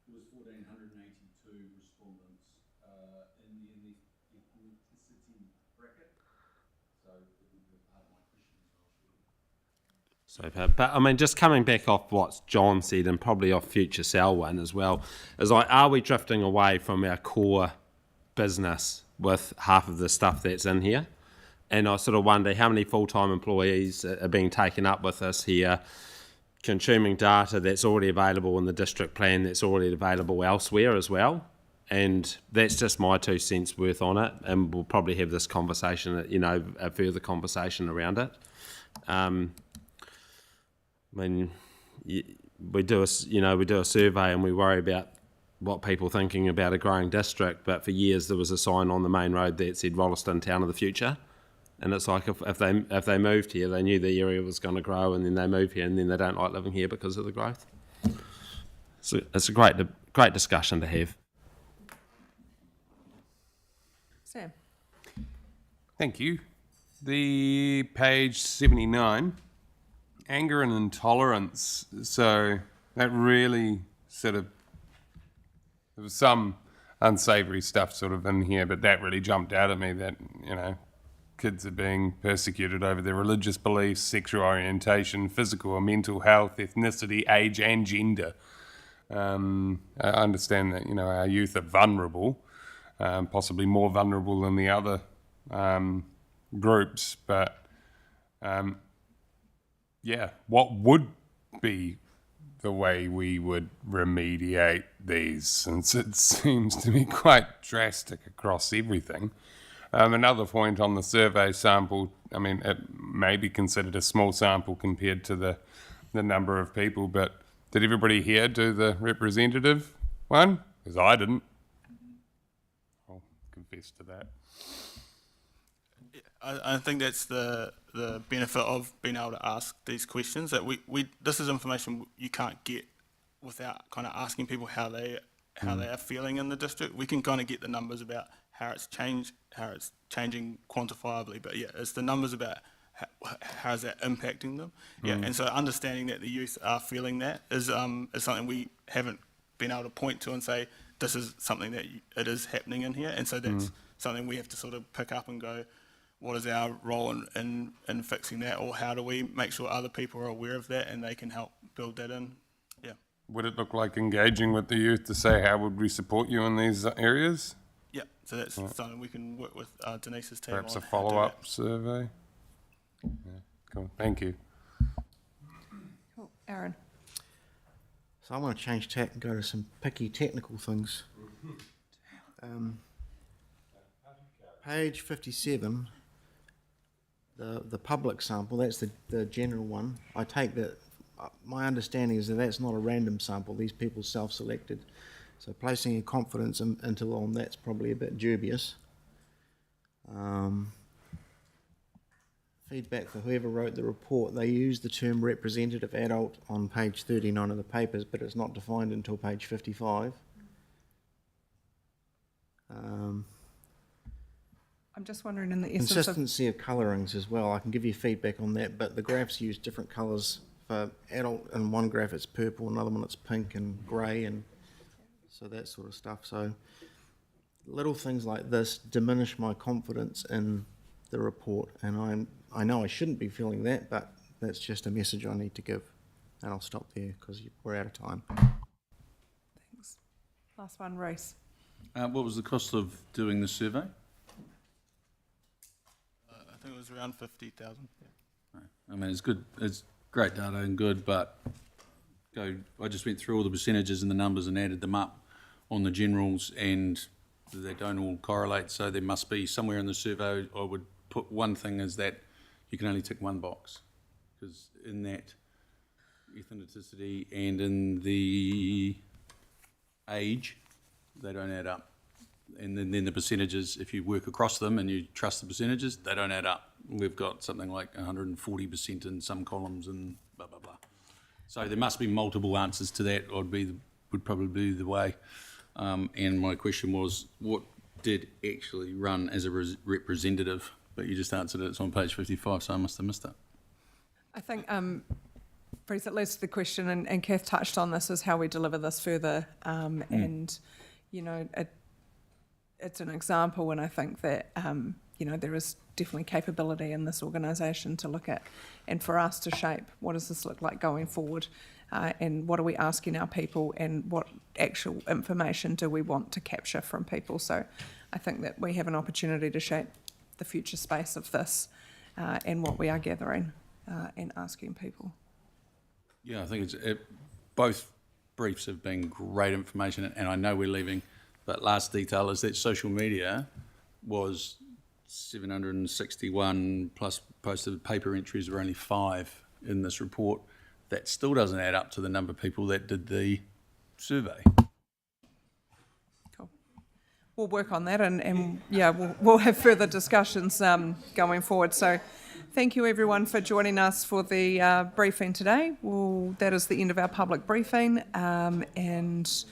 there was 1,482 respondents in the ethnicity bracket. So it would be part of my question as well. So, but I mean, just coming back off what John said, and probably off future Selwyn as well, is like, are we drifting away from our core business with half of the stuff that's in here? And I sort of wonder how many full-time employees are being taken up with this here, consuming data that's already available in the district plan, that's already available elsewhere as well. And that's just my 2 cents worth on it, and we'll probably have this conversation, a further conversation around it. I mean, we do a survey and we worry about what people thinking about a growing district, but for years there was a sign on the main road that said Rolleston, town of the future. And it's like if they moved here, they knew the area was going to grow, and then they move here, and then they don't like living here because of the growth. So it's a great discussion to have. Sam. Thank you. The page 79, anger and intolerance. So that really sort of, there was some unsavoury stuff sort of in here, but that really jumped out at me that, kids are being persecuted over their religious beliefs, sexual orientation, physical or mental health, ethnicity, age and gender. I understand that, our youth are vulnerable, possibly more vulnerable than the other groups, but what would be the way we would remediate these, since it seems to be quite drastic across everything? Another point on the survey sample, it may be considered a small sample compared to the number of people, but did everybody here do the representative one? Because I didn't. I'll confess to that. I think that's the benefit of being able to ask these questions, that we this is information you can't get without kind of asking people how they are feeling in the district. We can kind of get the numbers about how it's changing quantifiably, but it's the numbers about how is that impacting them. And so understanding that the youth are feeling that is something we haven't been able to point to and say this is something that it is happening in here, and so that's something we have to sort of pick up and go, what is our role in fixing that, or how do we make sure other people are aware of that and they can help build that in? Would it look like engaging with the youth to say, how would we support you in these areas? So that's something we can work with Denise's team Perhaps on. a follow-up survey? Cool, thank you. Cool. Aaron. So I want to change tack and go to some picky technical things. Page 57, the public sample, that's the general one. I take that, my understanding is that that's not a random sample, these people self-selected. So placing your confidence interval on that's probably a bit dubious. Feedback for whoever wrote the report, they used the term representative adult on page 39 of the papers, but it's not defined until page 55. I'm just wondering, in the essence Consistency of colourings as well, I can give you feedback on that, but the graphs use different colours. For adult, in one graph it's purple, another one it's pink and grey, and so that sort of stuff. So little things like this diminish my confidence in the report, and I know I shouldn't be feeling that, but that's just a message I need to give. And I'll stop there because we're out of time. Thanks. Last one, Reece. What was the cost of doing the survey? I think it was around 50,000. It's good. It's great data and good, but I just went through all the percentages and the numbers and added them up on the generals, and they don't all correlate. So there must be somewhere in the survey. I would put one thing is that you can only tick one box, because in that ethnicity and in the age, they don't add up. And then the percentages, if you work across them and you trust the percentages, they don't add up. We've got something like 140% in some columns and blah, blah, blah. So there must be multiple answers to that, would probably be the way. And my question was, what did actually run as a representative? But you just answered it, it's on page 55, so I must have missed it. I think, Reece, it leads to the question, and Kath touched on this, is how we deliver this further. And, it's an example, and I think that, there is definitely capability in this organisation to look at, and for us to shape what does this look like going forward, and what are we asking our people, and what actual information do we want to capture from people. So I think that we have an opportunity to shape the future space of this, and what we are gathering and asking people. Yeah, I think both briefs have been great information, and I know we're leaving, but last detail is that social media was 761 plus posted paper entries were only 5 in this report. That still doesn't add up to the number of people that did the survey. Cool. We'll work on that, and we'll have further discussions going forward. So thank you everyone for joining us for the briefing today. That is the end of our public briefing, and